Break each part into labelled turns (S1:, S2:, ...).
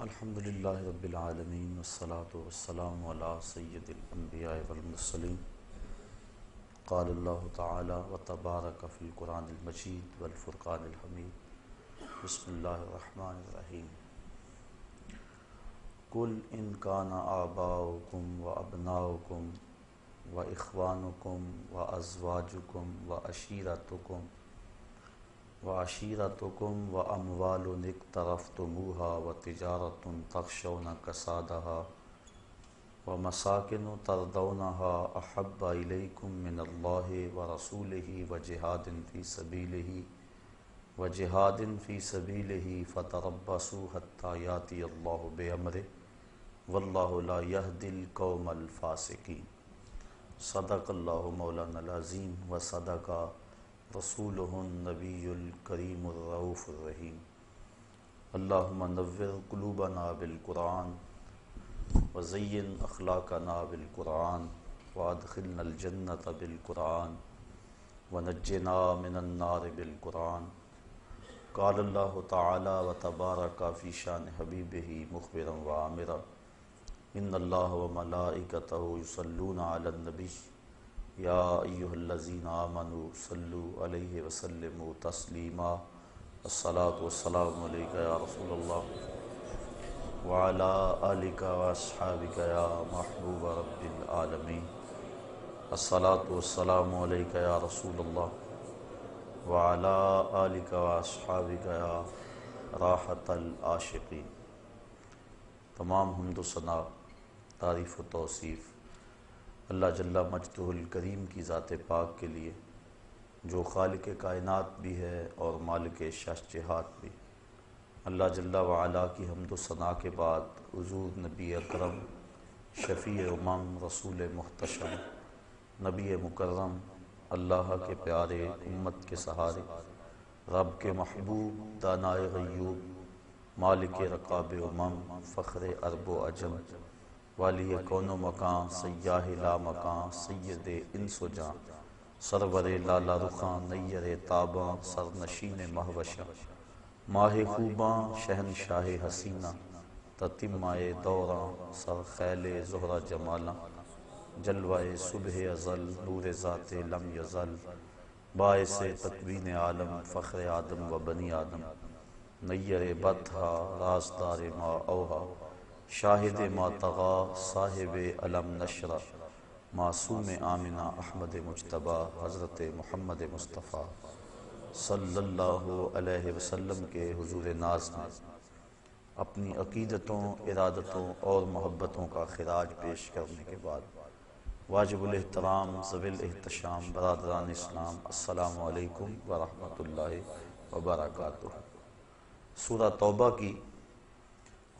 S1: الحمدللہ رب العالمین والصلاة والسلام علی سید الانبیاء والمرسلین قال اللہ تعالی وتبارک فی القرآن المجید والفرقان الحمید بسم اللہ الرحمن الرحیم قل ان کان آباؤکم وابناؤکم واخوانکم وازواجکم وعشیرتکم واموال اقترفتموها وتجارة تخشون کسادها ومساکن ترضونها احب الیکم من اللہ ورسولہ وجہاد فی سبیلہ فتربصوا حتی یاتی اللہ بامرہ واللہ لا یہدی القوم الفاسقین۔ صدق اللہ مولانا العظیم وصدق رسولہ النبی الکریم الرؤوف الرحیم۔ اللہم نور قلوبنا بالقرآن وزین اخلاقنا بالقرآن وادخلنا الجنۃ بالقرآن ونجنا من النار بالقرآن۔ قال اللہ تعالی وتبارک فی شان حبیبہ مخبرا وآمرا ان اللہ وملائکتہ یصلون علی النبی یا ایہا الذین آمنوا صلوا علیہ وسلموا تسلیما۔ الصلاۃ والسلام علیک یا رسول اللہ وعلی آلک واصحابک یا محبوب رب العالمین۔ الصلاۃ والسلام علیک یا رسول اللہ وعلی آلک واصحابک یا راحت العاشقین۔ تمام حمد و ثنا، تعریف و توصیف اللہ جل مجدہ الکریم کی ذات پاک کے لیے، جو خالق کائنات بھی ہے اور مالک شہجہات بھی۔ اللہ جل وعلا کی حمد و ثنا کے بعد حضور نبی اکرم، شفیع امم، رسول محتشم، نبی مکرم، اللہ کے پیارے، امت کے سہارے، رب کے محبوب، دانائے غیوب، مالک رقاب امم، فخر عرب و عجم، والی کون و مکان، سیاہ لا مکان، سید انس و جان، سرور لالا رخاں، نیر تاباں، سرنشین مہوشاں، ماہ خوباں، شہنشاہ حسینہ، تتمہ دوراں، سر خیل زہرہ جمالاں، جلوہ صبح ازل، نور ذات لم یزل، باعث تکوین عالم، فخر آدم و بنی آدم، نیر بطحا، رازدار ما اوہا، شاہد ما طغا، صاحب علم نشرہ، معصوم آمنہ، احمد مجتبیٰ، حضرت محمد مصطفیٰ صلی اللہ علیہ وسلم کے حضور ناز میں اپنی عقیدتوں، ارادتوں اور محبتوں کا خراج پیش کرنے کے بعد، واجب الاحترام، ذوی الاحتشام، برادران اسلام، السلام علیکم ورحمۃ اللہ وبرکاتہ۔ سورہ توبہ کی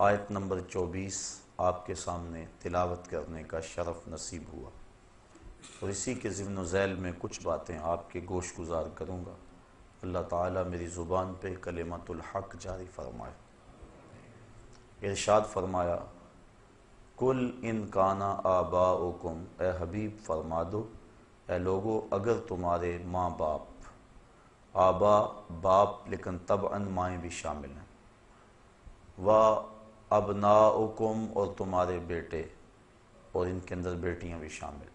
S1: آیت نمبر 24 آپ کے سامنے تلاوت کرنے کا شرف نصیب ہوا، اور اسی کے ضمن و ذیل میں کچھ باتیں آپ کے گوش گزار کروں گا۔ اللہ تعالیٰ میری زبان پہ کلمت الحق جاری فرمائے۔ ارشاد فرمایا، قل ان کان آباؤکم، اے حبیب فرما دو، اے لوگو اگر تمہارے ماں باپ، آبا باپ لیکن طبعاً مائیں بھی شامل ہیں، و ابناؤکم اور تمہارے بیٹے اور ان کے اندر بیٹیاں بھی شامل،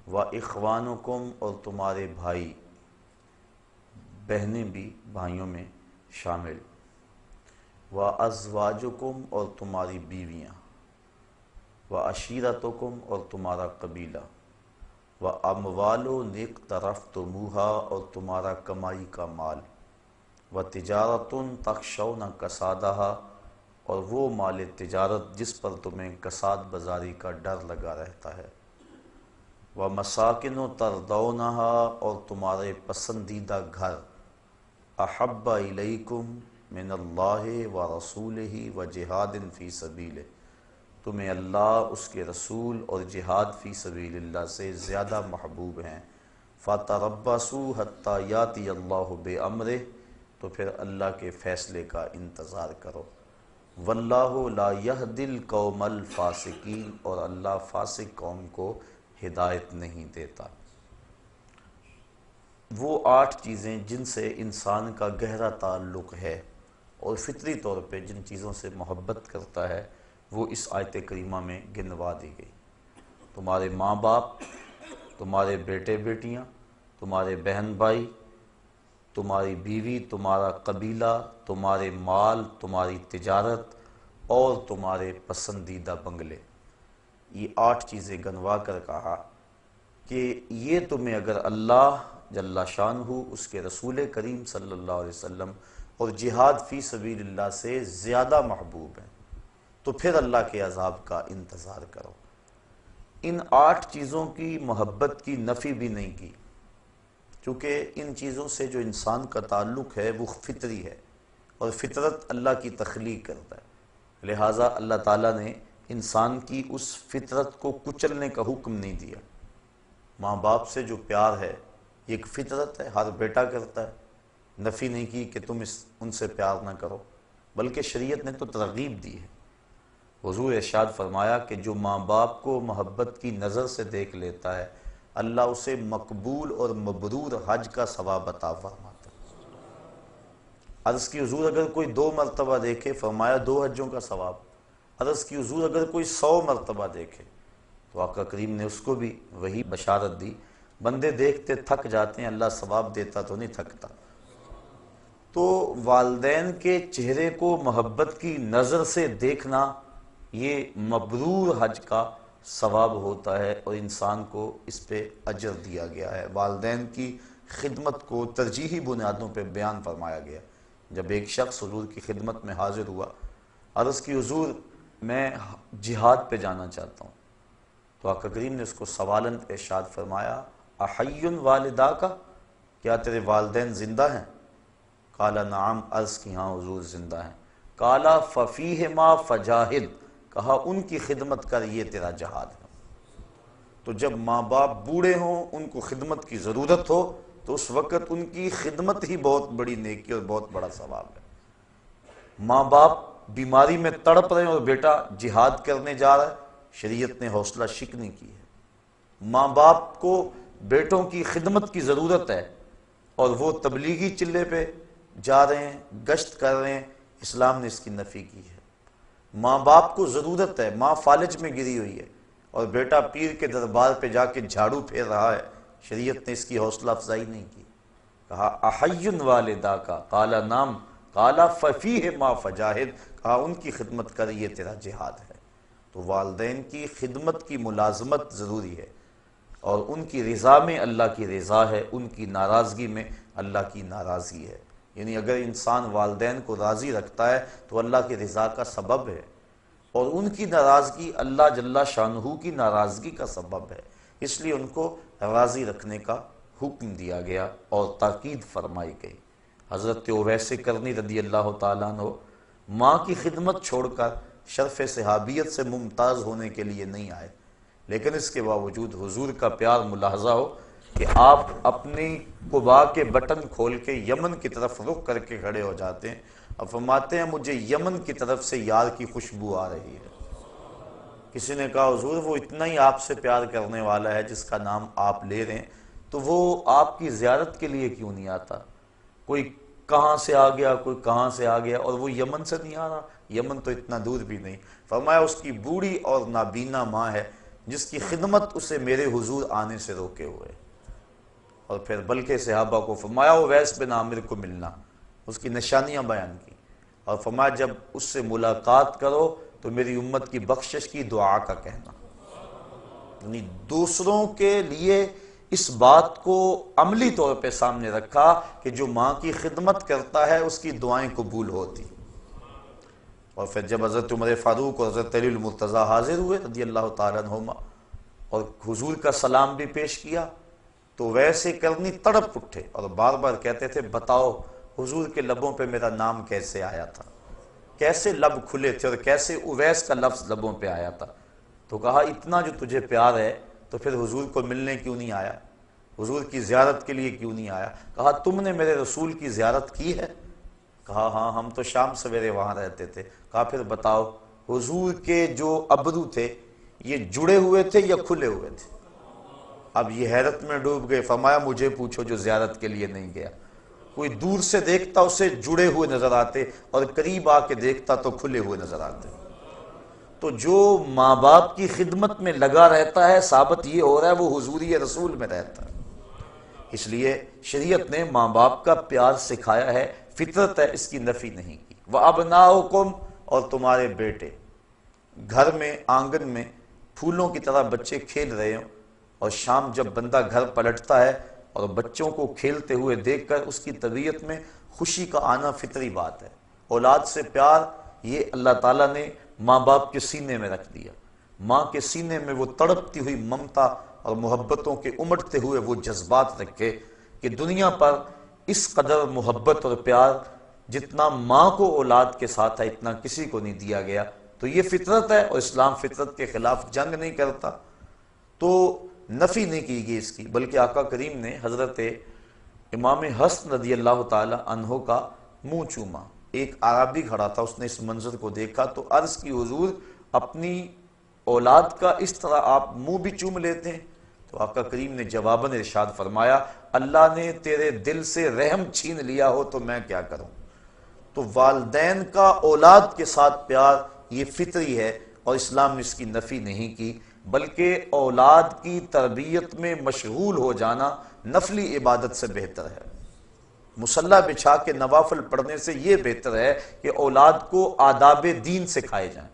S1: و اخوانکم اور تمہارے بھائی بہنیں بھی بھائیوں میں شامل، و ازواجکم اور تمہاری بیویاں، و عشیرتکم اور تمہارا قبیلہ، و اموال اقترفتموہا اور تمہارا کمائی کا مال، و تجارت تخشون کسادہا اور وہ مال تجارت جس پر تمہیں کساد بازاری کا ڈر لگا رہتا ہے، و مساکن ترضونہا اور تمہارے پسندیدہ گھر، احب الیکم من اللہ و رسولہ و جہاد فی سبیلہ، تمہیں اللہ، اس کے رسول اور جہاد فی سبیل اللہ سے زیادہ محبوب ہیں، فتربصوا حتی یاتی اللہ بامرہ، تو پھر اللہ کے فیصلے کا انتظار کرو، واللہ لا یہدی القوم الفاسقین، اور اللہ فاسق قوم کو ہدایت نہیں دیتا۔ وہ 8 چیزیں جن سے انسان کا گہرا تعلق ہے، اور فطری طور پہ جن چیزوں سے محبت کرتا ہے وہ اس آیت کریمہ میں گنوا دی گئی۔ تمہارے ماں باپ، تمہارے بیٹے بیٹیاں، تمہارے بہن بھائی، تمہاری بیوی، تمہارا قبیلہ، تمہارے مال، تمہاری تجارت اور تمہارے پسندیدہ بنگلے، یہ 8 چیزیں گنوا کر کہا کہ یہ تمہیں اگر اللہ جل شانہ، اس کے رسول کریم صلی اللہ علیہ وسلم اور جہاد فی سبیل اللہ سے زیادہ محبوب ہیں تو پھر اللہ کے عذاب کا انتظار کرو۔ ان 8 چیزوں کی محبت کی نفی بھی نہیں کی، چونکہ ان چیزوں سے جو انسان کا تعلق ہے وہ فطری ہے، اور فطرت اللہ کی تخلیق کرتا ہے، لہٰذا اللہ تعالیٰ نے انسان کی اس فطرت کو کچلنے کا حکم نہیں دیا۔ ماں باپ سے جو پیار ہے یہ ایک فطرت ہے، ہر بیٹا کرتا ہے، نفی نہیں کی کہ تم ان سے پیار نہ کرو، بلکہ شریعت نے تو ترغیب دی ہے۔ حضور ارشاد فرمایا کہ جو ماں باپ کو محبت کی نظر سے دیکھ لیتا ہے اللہ اسے مقبول اور مبرور حج کا ثواب عطا فرماتا ہے۔ عرض کی حضور اگر کوئی 2 مرتبہ دیکھے، فرمایا 2 حجوں کا ثواب۔ عرض کی حضور اگر کوئی 100 مرتبہ دیکھے، تو آقا کریم نے اس کو بھی وہی بشارت دی، بندے دیکھتے تھک جاتے ہیں، اللہ ثواب دیتا تو نہیں تھکتا۔ تو والدین کے چہرے کو محبت کی نظر سے دیکھنا یہ مبرور حج کا ثواب ہوتا ہے، اور انسان کو اس پہ اجر دیا گیا ہے۔ والدین کی خدمت کو ترجیحی بنیادوں پہ بیان فرمایا گیا۔ جب ایک شخص حضور کی خدمت میں حاضر ہوا، عرض کی حضور میں جہاد پہ جانا چاہتا ہوں، تو آقا کریم نے اس کو سوالن ارشاد فرمایا، احی والدہ کا، کیا تیرے والدین زندہ ہیں؟ قال نعم، عرض کی ہاں حضور زندہ ہیں۔ قال ففیہما فجاہد، کہا ان کی خدمت کر، یہ تیرا جہاد ہے۔ تو جب ماں باپ بوڑھے ہوں، ان کو خدمت کی ضرورت ہو، تو اس وقت ان کی خدمت ہی بہت بڑی نیکی اور بہت بڑا ثواب ہے۔ ماں باپ بیماری میں تڑپ رہے ہیں اور بیٹا جہاد کرنے جا رہا ہے، شریعت نے حوصلہ شکنی کی ہے۔ ماں باپ کو بیٹوں کی خدمت کی ضرورت ہے اور وہ تبلیغی چلے پہ جا رہے ہیں، گشت کر رہے ہیں، اسلام نے اس کی نفی کی ہے۔ ماں باپ کو ضرورت ہے، ماں فالج میں گری ہوئی ہے اور بیٹا پیر کے دربار پہ جا کے جھاڑو پھیر رہا ہے، شریعت نے اس کی حوصلہ افزائی نہیں کی۔ کہا احی والدہ کا، قال نعم، قال ففیہما فجاہد، کہا ان کی خدمت کر، یہ تیرا جہاد ہے۔ تو والدین کی خدمت کی ملازمت ضروری ہے، اور ان کی رضا میں اللہ کی رضا ہے، ان کی ناراضگی میں اللہ کی ناراضگی ہے۔ یعنی اگر انسان والدین کو راضی رکھتا ہے تو اللہ کی رضا کا سبب ہے، اور ان کی ناراضگی اللہ جل شانہ کی ناراضگی کا سبب ہے، اس لیے ان کو راضی رکھنے کا حکم دیا گیا اور تاکید فرمائی گئی۔ حضرت اویس کرنی رضی اللہ تعالیٰ عنہ ماں کی خدمت چھوڑ کر شرف صحابیت سے ممتاز ہونے کے لیے نہیں آئے، لیکن اس کے باوجود حضور کا پیار ملاحظہ ہو کہ آپ اپنی قبا کے بٹن کھول کے یمن کی طرف رخ کر کے کھڑے ہو جاتے ہیں اور فرماتے ہیں مجھے یمن کی طرف سے یار کی خوشبو آ رہی ہے۔ کسی نے کہا حضور وہ اتنا ہی آپ سے پیار کرنے والا ہے جس کا نام آپ لے رہے ہیں، تو وہ آپ کی زیارت کے لیے کیوں نہیں آتا؟ کوئی کہاں سے آ گیا، کوئی کہاں سے آ گیا، اور وہ یمن سے نہیں آ رہا، یمن تو اتنا دور بھی نہیں۔ فرمایا اس کی بوڑھی اور نابینا ماں ہے جس کی خدمت اسے میرے حضور آنے سے روکے ہوئے۔ اور پھر بلکہ صحابہ کو فرمایا اویس بن عامر کو ملنا، اس کی نشانیاں بیان کی، اور فرمایا جب اس سے ملاقات کرو تو میری امت کی بخشش کی دعا کا کہنا۔ یعنی دوسروں کے لیے اس بات کو عملی طور پہ سامنے رکھا کہ جو ماں کی خدمت کرتا ہے اس کی دعائیں قبول ہوتی۔ اور پھر جب حضرت عمر فاروق اور حضرت علی المرتضیٰ حاضر ہوئے رضی اللہ تعالیٰ عنہما اور حضور کا سلام بھی پیش کیا، تو ویسے کرنی تڑپ اٹھے اور بار بار کہتے تھے بتاؤ حضور کے لبوں پہ میرا نام کیسے آیا تھا، کیسے لب کھلے تھے اور کیسے اویس کا لفظ لبوں پہ آیا تھا۔ تو کہا اتنا جو تجھے پیار ہے تو پھر حضور کو ملنے کیوں نہیں آیا، حضور کی زیارت کے لیے کیوں نہیں آیا؟ کہا تم نے میرے رسول کی زیارت کی ہے؟ کہا ہاں ہم تو شام سویرے وہاں رہتے تھے۔ کہا پھر بتاؤ حضور کے جو ابرو تھے یہ جڑے ہوئے تھے یا کھلے ہوئے تھے؟ اب یہ حیرت میں ڈوب گئے، فرمایا مجھے پوچھو جو زیارت کے لیے نہیں گیا۔ کوئی دور سے دیکھتا اسے جڑے ہوئے نظر آتے اور قریب آ کے دیکھتا تو کھلے ہوئے نظر آتے۔ تو جو ماں باپ کی خدمت میں لگا رہتا ہے ثابت یہ ہو رہا ہے وہ حضوری رسول میں رہتا ہے۔ اس لیے شریعت نے ماں باپ کا پیار سکھایا ہے، فطرت ہے، اس کی نفی نہیں کی۔ وَأَبْنَاؤُكُمْ، اور تمہارے بیٹے، گھر میں آنگن میں پھولوں کی طرح بچے کھیل رہے ہوں، اور شام جب بندہ گھر پلٹتا ہے اور بچوں کو کھیلتے ہوئے دیکھ کر اس کی طبیعت میں خوشی کا آنا فطری بات ہے۔ اولاد سے پیار یہ اللہ تعالیٰ نے ماں باپ کے سینے میں رکھ دیا۔ ماں کے سینے میں وہ تڑپتی ہوئی ممتا اور محبتوں کے امٹتے ہوئے وہ جذبات رکھے کہ دنیا پر اس قدر محبت اور پیار جتنا ماں کو اولاد کے ساتھ ہے اتنا کسی کو نہیں دیا گیا۔ تو یہ فطرت ہے، اور اسلام فطرت کے خلاف جنگ نہیں کرتا، تو نفی نہیں کی گئی اس کی، بلکہ آقا کریم نے حضرت امام حسن رضی اللہ تعالی عنہ کا منہ چوما۔ ایک عربی کھڑا تھا، اس نے اس منظر کو دیکھا تو عرض کی حضور اپنی اولاد کا اس طرح آپ منہ بھی چوم لیتے ہیں؟ تو آقا کریم نے جواباً ارشاد فرمایا، اللہ نے تیرے دل سے رحم چھین لیا ہو تو میں کیا کروں۔ تو والدین کا اولاد کے ساتھ پیار یہ فطری ہے، اور اسلام نے اس کی نفی نہیں کی، بلکہ اولاد کی تربیت میں مشغول ہو جانا نفلی عبادت سے بہتر ہے۔ مصلی بچھا کے نوافل پڑھنے سے یہ بہتر ہے کہ اولاد کو آداب دین سکھائے جائیں،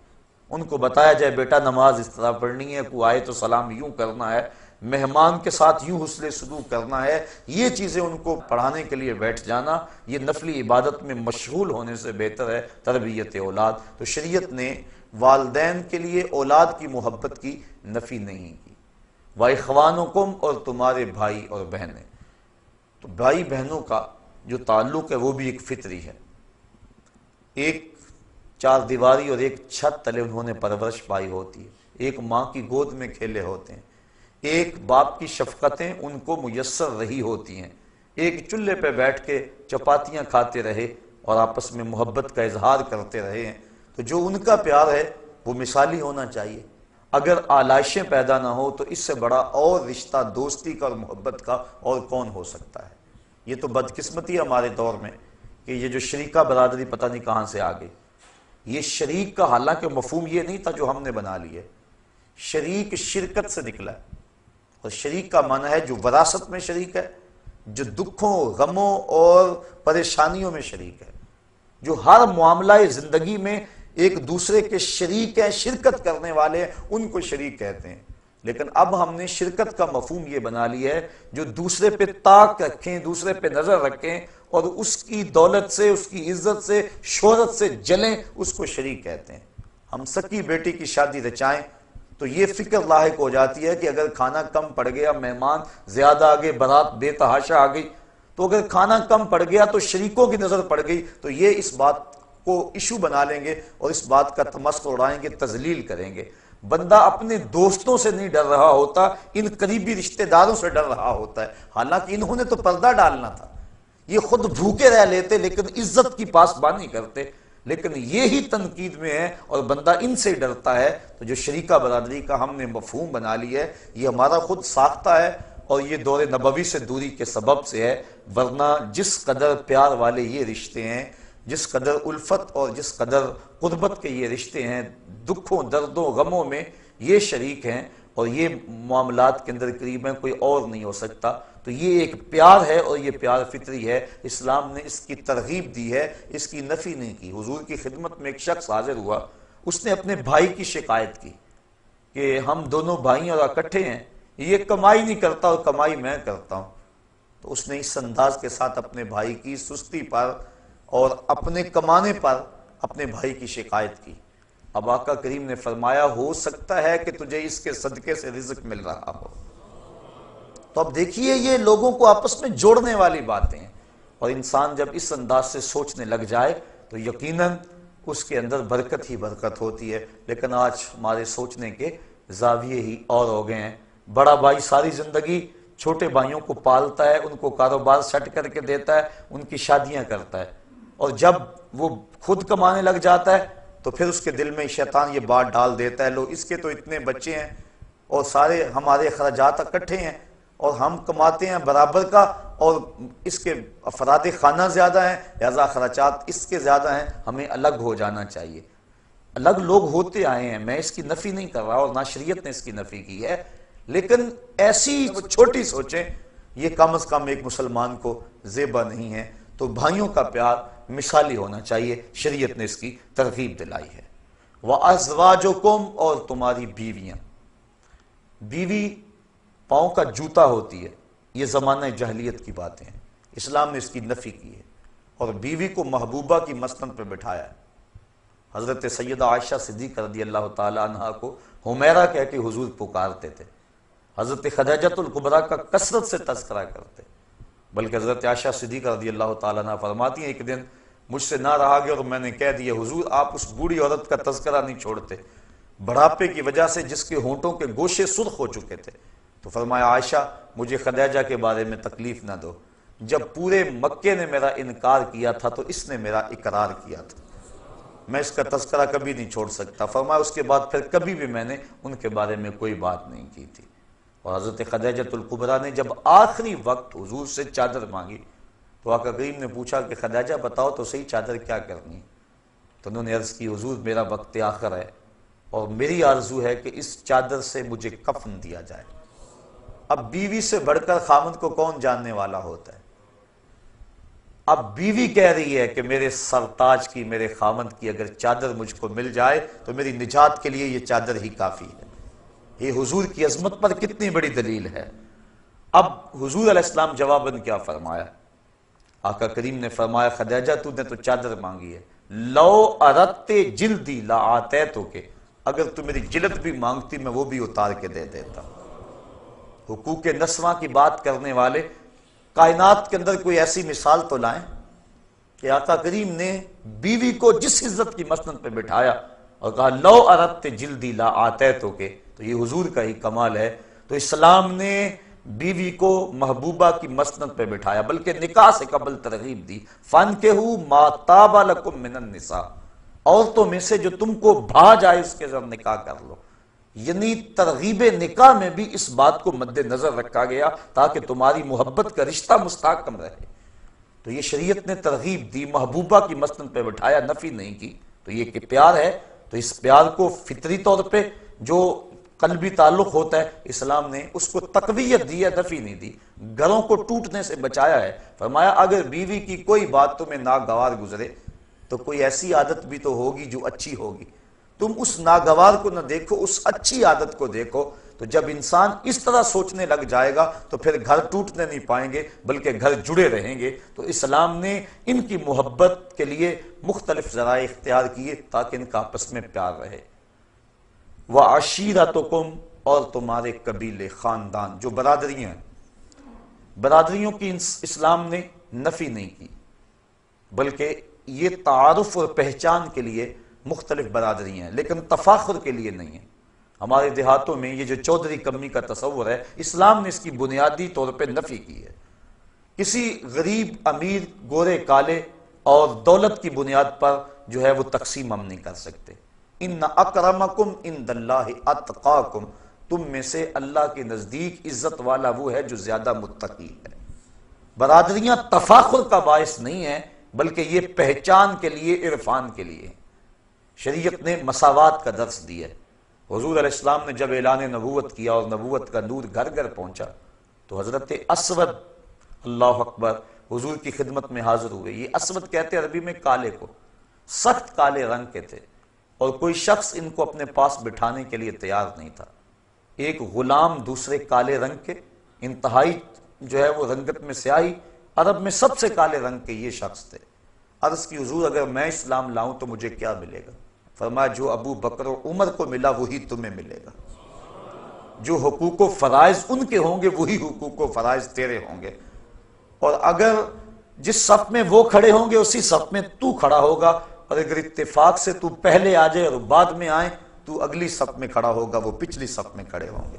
S1: ان کو بتایا جائے بیٹا نماز اس طرح پڑھنی ہے، کوئی آئے تو سلام یوں کرنا ہے، مہمان کے ساتھ یوں حسن سلوک کرنا ہے، یہ چیزیں ان کو پڑھانے کے لیے بیٹھ جانا یہ نفلی عبادت میں مشغول ہونے سے بہتر ہے تربیت اولاد۔ تو شریعت نے والدین کے لیے اولاد کی محبت کی نفی نہیں کی۔ وَإِخْوَانُكُمْ، اور تمہارے بھائی اور بہنیں۔ تو بھائی بہنوں کا جو تعلق ہے وہ بھی ایک فطری ہے، ایک چار دیواری اور ایک چھت تلے انہوں نے پرورش پائی ہوتی ہے، ایک ماں کی گود میں کھیلے ہوتے ہیں، ایک باپ کی شفقتیں ان کو میسر رہی ہوتی ہیں، ایک چولہے پہ بیٹھ کے چپاتیاں کھاتے رہے اور آپس میں محبت کا اظہار کرتے رہے ہیں۔ تو جو ان کا پیار ہے وہ مثالی ہونا چاہیے۔ اگر آلائشیں پیدا نہ ہو تو اس سے بڑا اور رشتہ دوستی کا اور محبت کا اور کون ہو سکتا ہے۔ یہ تو بدقسمتی ہے ہمارے دور میں کہ یہ جو شریکہ برادری پتہ نہیں کہاں سے آ گئی۔ یہ شریک کا حالانکہ مفہوم یہ نہیں تھا جو ہم نے بنا لیا ہے، شریک شرکت سے نکلا ہے، اور شریک کا معنی ہے جو وراثت میں شریک ہے، جو دکھوں غموں اور پریشانیوں میں شریک ہے، جو ہر معاملہ زندگی میں ایک دوسرے کے شریک ہیں، شرکت کرنے والے ہیں، ان کو شریک کہتے ہیں۔ لیکن اب ہم نے شرکت کا مفہوم یہ بنا لیا ہے جو دوسرے پہ طاق رکھیں، دوسرے پہ نظر رکھیں اور اس کی دولت سے، اس کی عزت سے، شہرت سے جلیں، اس کو شریک کہتے ہیں۔ ہم سکی بیٹی کی شادی رچائیں تو یہ فکر لاحق ہو جاتی ہے کہ اگر کھانا کم پڑ گیا، مہمان زیادہ آ گئے، بارات بے تحاشا آ گئی، تو اگر کھانا کم پڑ گیا تو شریکوں کی نظر پڑ گئی تو یہ اس بات کو ایشو بنا لیں گے اور اس بات کا تمسخر اڑائیں گے، تذلیل کریں گے۔ بندہ اپنے دوستوں سے نہیں ڈر رہا ہوتا، ان قریبی رشتہ داروں سے ڈر رہا ہوتا ہے، حالانکہ انہوں نے تو پردہ ڈالنا تھا، یہ خود بھوکے رہ لیتے لیکن عزت کی پاسبانی کرتے، لیکن یہی تنقید میں ہے اور بندہ ان سے ڈرتا ہے۔ تو جو شریکہ برادری کا ہم نے مفہوم بنا لیا ہے یہ ہمارا خود ساختہ ہے، اور یہ دور نبوی سے دوری کے سبب سے ہے، ورنہ جس قدر پیار والے یہ رشتے ہیں، جس قدر الفت اور جس قدر قربت کے یہ رشتے ہیں، دکھوں دردوں غموں میں یہ شریک ہیں اور یہ معاملات کے اندر قریب ہیں، کوئی اور نہیں ہو سکتا۔ تو یہ ایک پیار ہے اور یہ پیار فطری ہے، اسلام نے اس کی ترغیب دی ہے، اس کی نفی نہیں کی۔ حضور کی خدمت میں ایک شخص حاضر ہوا، اس نے اپنے بھائی کی شکایت کی کہ ہم دونوں بھائی اور اکٹھے ہیں، یہ کمائی نہیں کرتا اور کمائی میں کرتا ہوں۔ تو اس نے اس انداز کے ساتھ اپنے بھائی کی سستی پر اور اپنے کمانے پر اپنے بھائی کی شکایت کی۔ اب آقا کریم نے فرمایا ہو سکتا ہے کہ تجھے اس کے صدقے سے رزق مل رہا ہو۔ تو اب دیکھیے یہ لوگوں کو آپس میں جوڑنے والی باتیں ہیں، اور انسان جب اس انداز سے سوچنے لگ جائے تو یقیناً اس کے اندر برکت ہی برکت ہوتی ہے۔ لیکن آج ہمارے سوچنے کے زاویے ہی اور ہو گئے ہیں۔ بڑا بھائی ساری زندگی چھوٹے بھائیوں کو پالتا ہے، ان کو کاروبار سیٹ کر کے دیتا ہے، ان کی شادیاں کرتا ہے، اور جب وہ خود کمانے لگ جاتا ہے تو پھر اس کے دل میں شیطان یہ بات ڈال دیتا ہے، لو اس کے تو اتنے بچے ہیں اور سارے ہمارے اخراجات اکٹھے ہیں، اور ہم کماتے ہیں برابر کا، اور اس کے افراد خانہ زیادہ ہیں، لہذا اخراجات اس کے زیادہ ہیں، ہمیں الگ ہو جانا چاہیے۔ الگ لوگ ہوتے آئے ہیں، میں اس کی نفی نہیں کر رہا اور نہ شریعت نے اس کی نفی کی ہے، لیکن ایسی چھوٹی سوچیں یہ کم از کم ایک مسلمان کو زیبا نہیں ہے۔ تو بھائیوں کا پیار مثالی ہونا چاہیے، شریعت نے اس کی ترغیب دلائی ہے۔ وَأَزْوَاجُكُمْ، اور تمہاری بیویاں۔ بیوی پاؤں کا جوتا ہوتی ہے، یہ زمانہ جاہلیت کی باتیں ہیں، اسلام نے اس کی نفی کی ہے، اور بیوی کو محبوبہ کی مسند پہ بٹھایا ہے۔ حضرت سیدہ عائشہ صدیقہ رضی اللہ تعالی عنہ کو حمیرہ کہہ کے حضور پکارتے تھے، حضرت خدیجہ الکبریٰ کا کثرت سے تذکرہ کرتے، بلکہ حضرت عائشہ صدیقہ رضی اللہ تعالیٰ عنہ فرماتی ہیں ایک دن مجھ سے نہ رہا گیا اور میں نے کہہ دیا حضور آپ اس بوڑھی عورت کا تذکرہ نہیں چھوڑتے، بڑھاپے کی وجہ سے جس کے ہونٹوں کے گوشے سرخ ہو چکے تھے۔ تو فرمایا عائشہ مجھے خدیجہ کے بارے میں تکلیف نہ دو، جب پورے مکے نے میرا انکار کیا تھا تو اس نے میرا اقرار کیا تھا، میں اس کا تذکرہ کبھی نہیں چھوڑ سکتا۔ فرمایا اس کے بعد پھر کبھی بھی میں نے ان کے بارے میں کوئی بات نہیں کی تھی۔ اور حضرت خدیجہ الکبریٰ نے جب آخری وقت حضور سے چادر مانگی تو آقا کریم نے پوچھا کہ خدیجہ بتاؤ تو صحیح چادر کیا کرنی ہے؟ تو انہوں نے عرض کی حضور میرا وقت آخر ہے اور میری آرزو ہے کہ اس چادر سے مجھے کفن دیا جائے۔ اب بیوی سے بڑھ کر خامند کو کون جاننے والا ہوتا ہے؟ اب بیوی کہہ رہی ہے کہ میرے سرتاج کی، میرے خامند کی اگر چادر مجھ کو مل جائے تو میری نجات کے لیے یہ چادر ہی کافی ہے۔ یہ حضور کی عظمت پر کتنی بڑی دلیل ہے۔ اب حضور علیہ السلام جواباً کیا فرمایا؟ آقا کریم نے فرمایا خدیجہ تو نے تو چادر مانگی ہے، لو اردت جلدی لا آتیتک، اگر تو میری جلد بھی مانگتی میں وہ بھی اتار کے دے دیتا۔ حقوق نسواں کی بات کرنے والے کائنات کے اندر کوئی ایسی مثال تو لائیں کہ آقا کریم نے بیوی کو جس عزت کی مسند پہ بٹھایا اور کہا لو اردت جلدی لا آتیتک، تو یہ حضور کا ہی کمال ہے۔ تو اسلام نے بیوی کو محبوبہ کی مسند پہ بٹھایا، بلکہ نکاح سے قبل ترغیب دی، فَانْكِحُوا مَا طَابَ لَكُم مِّنَ النِّسَاءِ، عورتوں میں سے جو تم کو بھا جائے اس کے ذریعے نکاح کر لو۔ یعنی ترغیب نکاح میں بھی اس بات کو مد نظر رکھا گیا تاکہ تمہاری محبت کا رشتہ مستحکم رہے۔ تو یہ شریعت نے ترغیب دی، محبوبہ کی مسند پہ بٹھایا، نفی نہیں کی۔ تو یہ کہ پیار ہے تو اس پیار کو فطری طور پہ جو قلبی تعلق ہوتا ہے اسلام نے اس کو تقویت دی ہے، نفی نہیں دی، گھروں کو ٹوٹنے سے بچایا ہے۔ فرمایا اگر بیوی کی کوئی بات تمہیں ناگوار گزرے تو کوئی ایسی عادت بھی تو ہوگی جو اچھی ہوگی، تم اس ناگوار کو نہ دیکھو، اس اچھی عادت کو دیکھو۔ تو جب انسان اس طرح سوچنے لگ جائے گا تو پھر گھر ٹوٹنے نہیں پائیں گے بلکہ گھر جڑے رہیں گے۔ تو اسلام نے ان کی محبت کے لیے مختلف ذرائع اختیار کیے تاکہ ان کا آپس میں پیار رہے۔ وَعَشِيرَتُكُمْ، اور تمہارے قبیلے، خاندان، جو برادریاں ہیں، برادریوں کی اسلام نے نفی نہیں کی، بلکہ یہ تعارف اور پہچان کے لیے مختلف برادریاں ہیں، لیکن تفاخر کے لیے نہیں ہیں۔ ہمارے دیہاتوں میں یہ جو چودھری کمی کا تصور ہے اسلام نے اس کی بنیادی طور پہ نفی کی ہے۔ کسی غریب، امیر، گورے، کالے اور دولت کی بنیاد پر جو ہے وہ تقسیم ہم نہیں کر سکتے۔ ان اکرمکم عند اللہ اتقاکم، تم میں سے اللہ کے نزدیک عزت والا وہ ہے جو زیادہ متقی ہے۔ برادریاں تفاخر کا باعث نہیں ہیں بلکہ یہ پہچان کے لیے، عرفان کے لیے۔ شریعت نے مساوات کا درس دیا ہے۔ حضور علیہ السلام نے جب اعلان نبوت کیا اور نبوت کا نور گھر گھر پہنچا تو حضرت اسود، اللہ اکبر، حضور کی خدمت میں حاضر ہوئے۔ یہ اسود کہتے عربی میں کالے کو، سخت کالے رنگ کے تھے اور کوئی شخص ان کو اپنے پاس بٹھانے کے لیے تیار نہیں تھا۔ ایک غلام دوسرے کالے رنگ کے، انتہائی جو ہے وہ رنگت میں سیاہی، عرب میں سب سے کالے رنگ کے یہ شخص تھے۔ عرض کی حضور اگر میں اسلام لاؤں تو مجھے کیا ملے گا؟ فرمایا جو ابو بکر و عمر کو ملا وہی تمہیں ملے گا، جو حقوق و فرائض ان کے ہوں گے وہی حقوق و فرائض تیرے ہوں گے، اور اگر جس صف میں وہ کھڑے ہوں گے اسی صف میں تو کھڑا ہوگا، اور اگر اتفاق سے تو پہلے آ جائے اور بعد میں آئے تو اگلی صف میں کھڑا ہوگا، وہ پچھلی صف میں کھڑے ہوں گے۔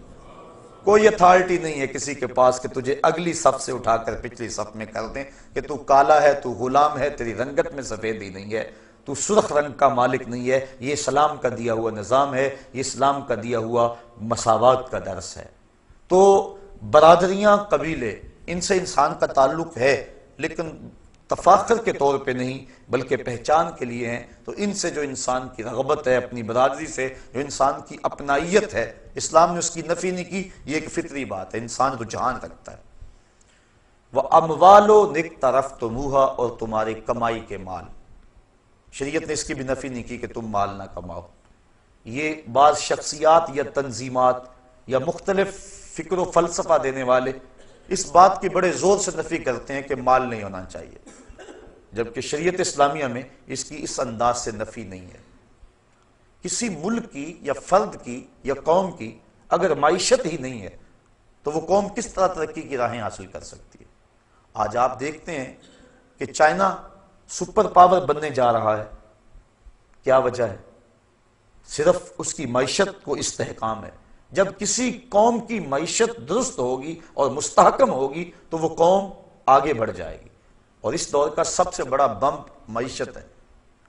S1: کوئی اتھارٹی نہیں ہے کسی کے پاس کہ تجھے اگلی صف سے اٹھا کر پچھلی صف میں کر دیں کہ تو کالا ہے، تو غلام ہے، تیری رنگت میں سفیدی نہیں ہے، تو سرخ رنگ کا مالک نہیں ہے۔ یہ اسلام کا دیا ہوا نظام ہے، یہ اسلام کا دیا ہوا مساوات کا درس ہے۔ تو برادریاں، قبیلے، ان سے انسان کا تعلق ہے لیکن تفاخر کے طور پہ نہیں بلکہ پہچان کے لیے ہیں، تو ان سے جو انسان کی رغبت ہے، اپنی برادری سے جو انسان کی اپنائیت ہے، اسلام نے اس کی نفی نہیں کی، یہ ایک فطری بات ہے، انسان رجحان رکھتا ہے۔ وَأَمْوَالُ اقْتَرَفْتُمُوهَا، اور تمہاری کمائی کے مال، شریعت نے اس کی بھی نفی نہیں کی کہ تم مال نہ کماؤ۔ یہ بعض شخصیات یا تنظیمات یا مختلف فکر و فلسفہ دینے والے اس بات کی بڑے زور سے نفی کرتے ہیں کہ مال نہیں ہونا چاہیے، جبکہ شریعت اسلامیہ میں اس کی اس انداز سے نفی نہیں ہے۔ کسی ملک کی یا فرد کی یا قوم کی اگر معیشت ہی نہیں ہے تو وہ قوم کس طرح ترقی کی راہیں حاصل کر سکتی ہے؟ آج آپ دیکھتے ہیں کہ چائنا سپر پاور بننے جا رہا ہے، کیا وجہ ہے؟ صرف اس کی معیشت کو استحکام ہے۔ جب کسی قوم کی معیشت درست ہوگی اور مستحکم ہوگی تو وہ قوم آگے بڑھ جائے گی، اور اس دور کا سب سے بڑا بمپ معیشت ہے۔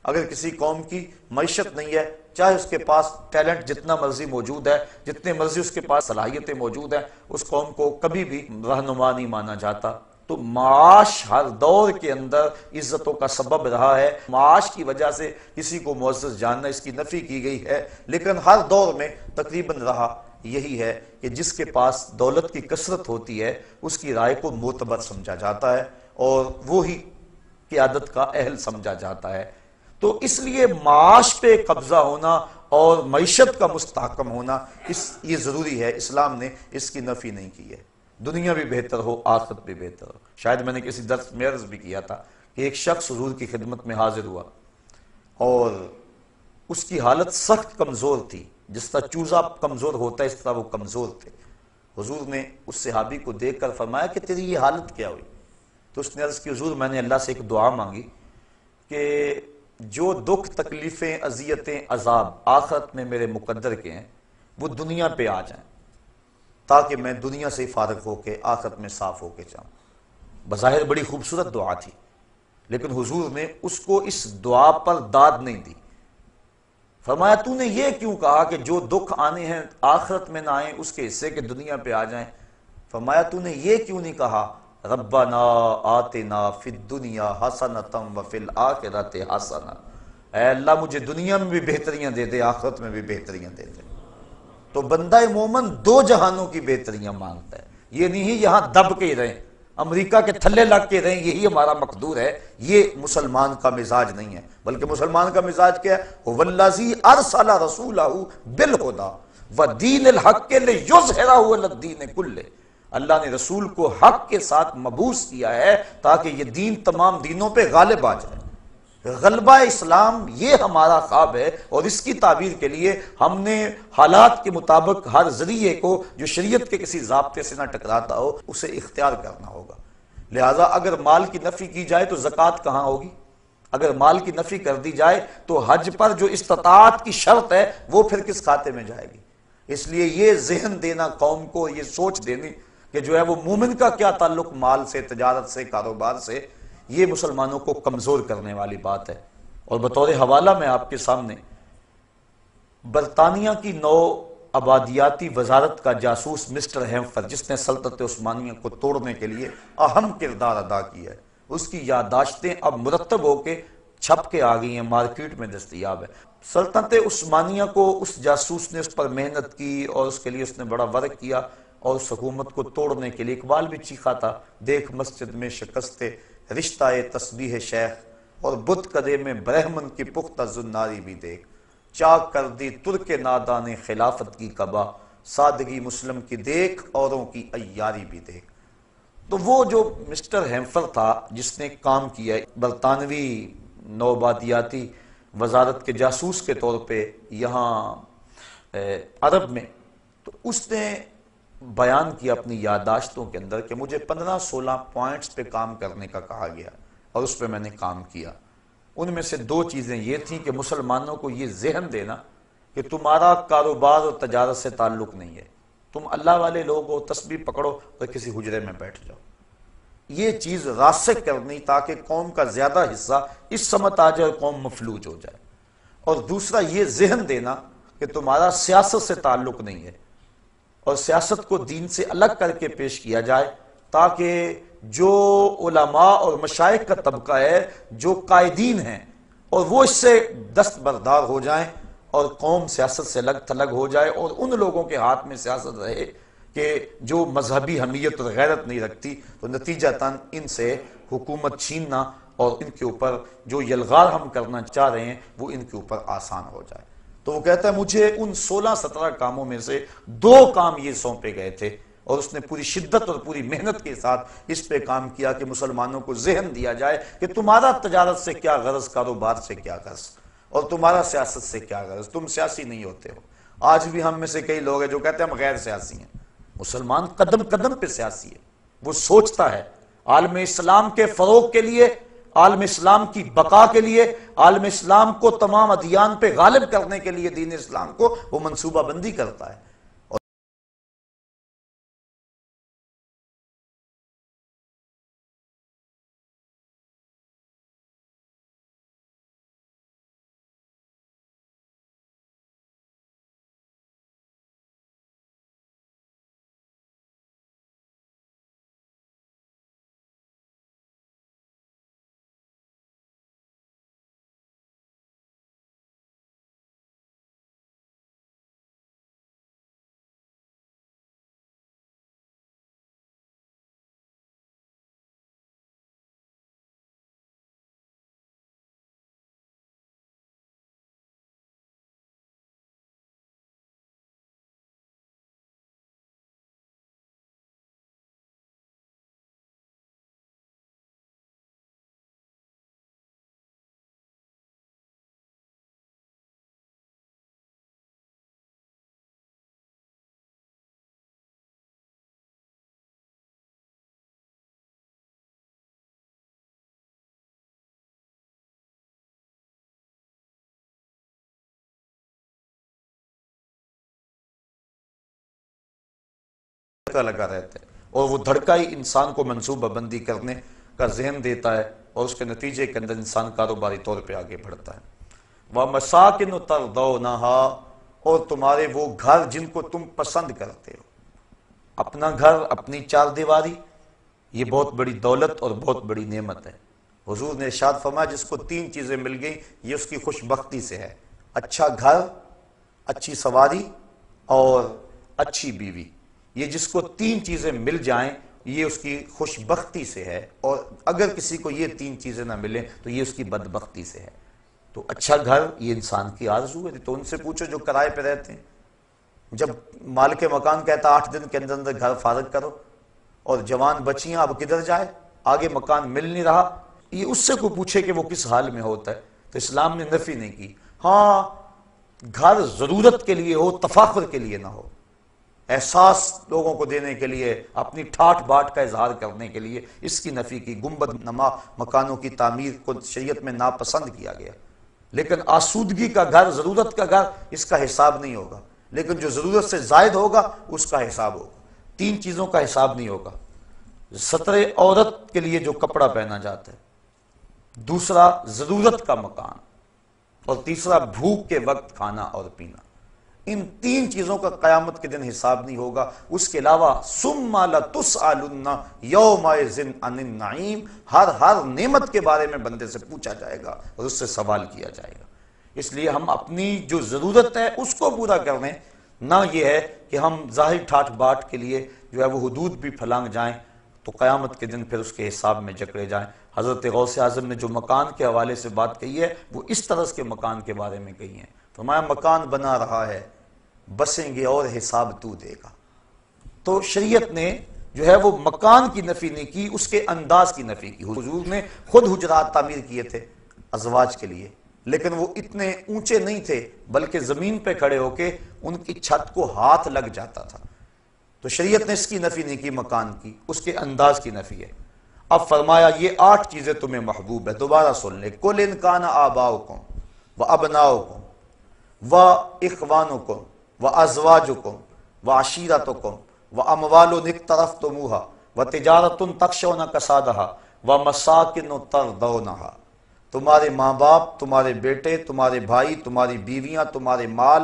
S1: اگر کسی قوم کی معیشت نہیں ہے، چاہے اس کے پاس ٹیلنٹ جتنا مرضی موجود ہے، جتنے مرضی اس کے پاس صلاحیتیں موجود ہیں، اس قوم کو کبھی بھی رہنما نہیں مانا جاتا۔ تو معاش ہر دور کے اندر عزتوں کا سبب رہا ہے، معاش کی وجہ سے کسی کو معزز جاننا، اس کی نفی کی گئی ہے، لیکن ہر دور میں تقریباً رہا یہی ہے کہ جس کے پاس دولت کی کثرت ہوتی ہے اس کی رائے کو معتبر سمجھا جاتا ہے اور وہی قیادت کا اہل سمجھا جاتا ہے۔ تو اس لیے معاش پہ قبضہ ہونا اور معیشت کا مستحکم ہونا یہ ضروری ہے، اسلام نے اس کی نفی نہیں کی ہے۔ دنیا بھی بہتر ہو، آخرت بھی بہتر ہو۔ شاید میں نے کسی درس میں عرض بھی کیا تھا کہ ایک شخص حضور کی خدمت میں حاضر ہوا اور اس کی حالت سخت کمزور تھی، جس طرح چوزا کمزور ہوتا ہے اس طرح وہ کمزور تھے۔ حضور نے اس صحابی کو دیکھ کر فرمایا کہ تیری یہ حالت کیا ہوئی؟ تو اس نے عرض کی حضور میں نے اللہ سے ایک دعا مانگی کہ جو دکھ، تکلیفیں، اذیتیں، عذاب آخرت میں میرے مقدر کے ہیں وہ دنیا پہ آ جائیں تاکہ میں دنیا سے فارغ ہو کے آخرت میں صاف ہو کے جاؤں۔ بظاہر بڑی خوبصورت دعا تھی، لیکن حضور نے اس کو اس دعا پر داد نہیں دی۔ فرمایا تو نے یہ کیوں کہا کہ جو دکھ آنے ہیں آخرت میں نہ آئیں اس کے حصے کے دنیا پہ آ جائیں؟ فرمایا تو نے یہ کیوں نہیں کہا ربنا آتنا فی الدنیا حسنۃ وفی الآخرۃ حسنۃ، اے اللہ مجھے دنیا میں بھی بہتریاں دے دے، آخرت میں بھی بہتریاں دے دے۔ تو بندہ مومن دو جہانوں کی بہتریاں مانگتا ہے، یہ نہیں یہاں دب کے ہی رہیں، امریکہ کے تھلے لگ کے رہیں یہی ہمارا مقدور ہے، یہ مسلمان کا مزاج نہیں ہے۔ بلکہ مسلمان کا مزاج کیا ہے؟ وَالَّذِي أَرْسَلَ رَسُولَهُ بِالْهُدَى وَدِينِ الْحَقِّ لِيُظْهِرَهُ عَلَى الدِّينِ كُلِّهِ، اللہ نے رسول کو حق کے ساتھ مبعوث کیا ہے تاکہ یہ دین تمام دینوں پہ غالب آ جائے۔ غلبہ اسلام یہ ہمارا خواب ہے، اور اس کی تعبیر کے لیے ہم نے حالات کے مطابق ہر ذریعے کو جو شریعت کے کسی ضابطے سے نہ ٹکراتا ہو اسے اختیار کرنا ہوگا۔ لہٰذا اگر مال کی نفی کی جائے تو زکوٰۃ کہاں ہوگی؟ اگر مال کی نفی کر دی جائے تو حج پر جو استطاعت کی شرط ہے وہ پھر کس کھاتے میں جائے گی؟ اس لیے یہ ذہن دینا قوم کو، یہ سوچ دینی کہ جو ہے وہ مومن کا کیا تعلق مال سے، تجارت سے، کاروبار سے، یہ مسلمانوں کو کمزور کرنے والی بات ہے۔ اور بطور حوالہ میں آپ کے سامنے برطانیہ کی نو آبادیاتی وزارت کا جاسوس مسٹر ہیمفر، جس نے سلطنت عثمانیہ کو توڑنے کے لیے اہم کردار ادا کیا ہے، اس کی یادداشتیں اب مرتب ہو کے چھپ کے آ گئی ہیں، مارکیٹ میں دستیاب ہے۔ سلطنت عثمانیہ کو اس جاسوس نے اس پر محنت کی اور اس کے لیے اس نے بڑا ورک کیا، اور اس حکومت کو توڑنے کے لیے اقبال بھی چیخا تھا، دیکھ مسجد میں شکستے رشتہ تسبیح شیخ، اور بت کدے میں برہمن کی پختہ زناری بھی دیکھ، چاک کر دی ترک نادان خلافت کی قبا، سادگی مسلم کی دیکھ اوروں کی عیاری بھی دیکھ۔ تو وہ جو مسٹر ہیمفر تھا جس نے کام کیا برطانوی نوآبادیاتی وزارت کے جاسوس کے طور پہ یہاں عرب میں، تو اس نے بیان کیا اپنی یادداشتوں کے اندر کہ مجھے 15-16 پوائنٹس پہ کام کرنے کا کہا گیا اور اس پہ میں نے کام کیا۔ ان میں سے دو چیزیں یہ تھیں کہ مسلمانوں کو یہ ذہن دینا کہ تمہارا کاروبار اور تجارت سے تعلق نہیں ہے، تم اللہ والے لوگ ہو، تسبیح پکڑو اور کسی حجرے میں بیٹھ جاؤ، یہ چیز راسخ کرنی تاکہ قوم کا زیادہ حصہ اس سمت آ جائے اور قوم مفلوج ہو جائے۔ اور دوسرا یہ ذہن دینا کہ تمہارا سیاست سے تعلق نہیں ہے، اور سیاست کو دین سے الگ کر کے پیش کیا جائے، تاکہ جو علماء اور مشائخ کا طبقہ ہے، جو قائدین ہیں، اور وہ اس سے دستبردار ہو جائیں اور قوم سیاست سے الگ تھلگ ہو جائے، اور ان لوگوں کے ہاتھ میں سیاست رہے کہ جو مذہبی حمیت اور غیرت نہیں رکھتی، تو نتیجتاً ان سے حکومت چھیننا اور ان کے اوپر جو یلغار ہم کرنا چاہ رہے ہیں وہ ان کے اوپر آسان ہو جائے۔ تو وہ کہتا ہے مجھے ان 16-17 کاموں میں سے 2 کام یہ سونپے گئے تھے، اور اس نے پوری شدت اور پوری محنت کے ساتھ اس پہ کام کیا کہ مسلمانوں کو ذہن دیا جائے کہ تمہارا تجارت سے کیا غرض، کاروبار سے کیا غرض، اور تمہارا سیاست سے کیا غرض، تم سیاسی نہیں ہوتے ہو۔ آج بھی ہم میں سے کئی لوگ ہیں جو کہتے ہیں ہم غیر سیاسی ہیں۔ مسلمان قدم قدم پہ سیاسی ہے، وہ سوچتا ہے عالم اسلام کے فروغ کے لیے، عالم اسلام کی بقا کے لیے، عالم اسلام کو تمام ادیان پہ غالب کرنے کے لیے، دین اسلام کو وہ منصوبہ بندی کرتا ہے۔ لگا رہتا ہے، اور وہ دھڑکا ہی انسان کو منصوبہ بندی کرنے کا ذہن دیتا ہے، اور اس کے نتیجے کے اندر انسان کاروباری طور پہ آگے بڑھتا ہے۔ وَمَسَاكِنُ تَرْضَوْنَهَا، اور تمہارے وہ گھر جن کو تم پسند کرتے ہو۔ اپنا گھر، اپنی 4 دیواری، یہ بہت بڑی دولت اور بہت بڑی نعمت ہے۔ حضور نے ارشاد فرمایا جس کو 3 چیزیں مل گئیں یہ اس کی خوش بختی سے ہے: اچھا گھر، اچھی سواری اور اچھی بیوی۔ یہ جس کو 3 چیزیں مل جائیں یہ اس کی خوش بختی سے ہے، اور اگر کسی کو یہ 3 چیزیں نہ ملیں تو یہ اس کی بدبختی سے ہے۔ تو اچھا گھر یہ انسان کی آرزو ہے۔ تو ان سے پوچھو جو کرائے پہ رہتے ہیں، جب مالک مکان کہتا 8 دن کے اندر اندر گھر فارغ کرو، اور جوان بچیاں اب کدھر جائے، آگے مکان مل نہیں رہا، یہ اس سے کوئی پوچھے کہ وہ کس حال میں ہوتا ہے، تو اسلام نے نفی نہیں کی۔ ہاں، گھر ضرورت کے لیے ہو، تفاخر کے لیے نہ ہو، احساس لوگوں کو دینے کے لیے، اپنی ٹھاٹ باٹ کا اظہار کرنے کے لیے، اس کی نفی کی۔ گنبد نما مکانوں کی تعمیر کو شریعت میں ناپسند کیا گیا، لیکن آسودگی کا گھر، ضرورت کا گھر، اس کا حساب نہیں ہوگا، لیکن جو ضرورت سے زائد ہوگا اس کا حساب ہوگا۔ 3 چیزوں کا حساب نہیں ہوگا: ستر عورت کے لیے جو کپڑا پہنا جاتا ہے، دوسرا ضرورت کا مکان، اور تیسرا بھوک کے وقت کھانا اور پینا۔ ان 3 چیزوں کا قیامت کے دن حساب نہیں ہوگا۔ اس کے علاوہ ثم لتسألن یومئذ عن النعیم، ہر نعمت کے بارے میں بندے سے پوچھا جائے گا اور اس سے سوال کیا جائے گا۔ اس لیے ہم اپنی جو ضرورت ہے اس کو پورا کر لیں، نہ یہ ہے کہ ہم ظاہر ٹھاٹ باٹ کے لیے جو ہے وہ حدود بھی پھلانگ جائیں تو قیامت کے دن پھر اس کے حساب میں جکڑے جائیں۔ حضرت غوث اعظم نے جو مکان کے حوالے سے بات کہی ہے وہ اس طرح کے مکان کے بارے میں کہی ہے۔ فرمایا مکان بنا رہا ہے، بسیں گے اور حساب تو دے گا۔ تو شریعت نے جو ہے وہ مکان کی نفی نہیں کی، اس کے انداز کی نفی کی۔ حضور نے خود حجرات تعمیر کیے تھے ازواج کے لیے، لیکن وہ اتنے اونچے نہیں تھے، بلکہ زمین پہ کھڑے ہو کے ان کی چھت کو ہاتھ لگ جاتا تھا۔ تو شریعت نے اس کی نفی نہیں کی مکان کی، اس کے انداز کی نفی ہے۔ اب فرمایا یہ 8 چیزیں تمہیں محبوب ہے، دوبارہ سن لے۔ قُلْ إِنْ كَانَ آبَاؤُكُمْ وَأَبْنَاؤُكُمْ وَإِخْوَانُكُمْ وَأَزْوَاجُكُمْ وَعَشِيرَتُكُمْ وَأَمْوَالٌ اقْتَرَفْتُمُوهَا وَتِجَارَةٌ تَخْشَوْنَ كَسَادَهَا وَمَسَاكِنُ تَرْضَوْنَهَا، تمہارے ماں باپ، تمہارے بیٹے، تمہارے بھائی، تمہاری بیویاں، تمہارے مال،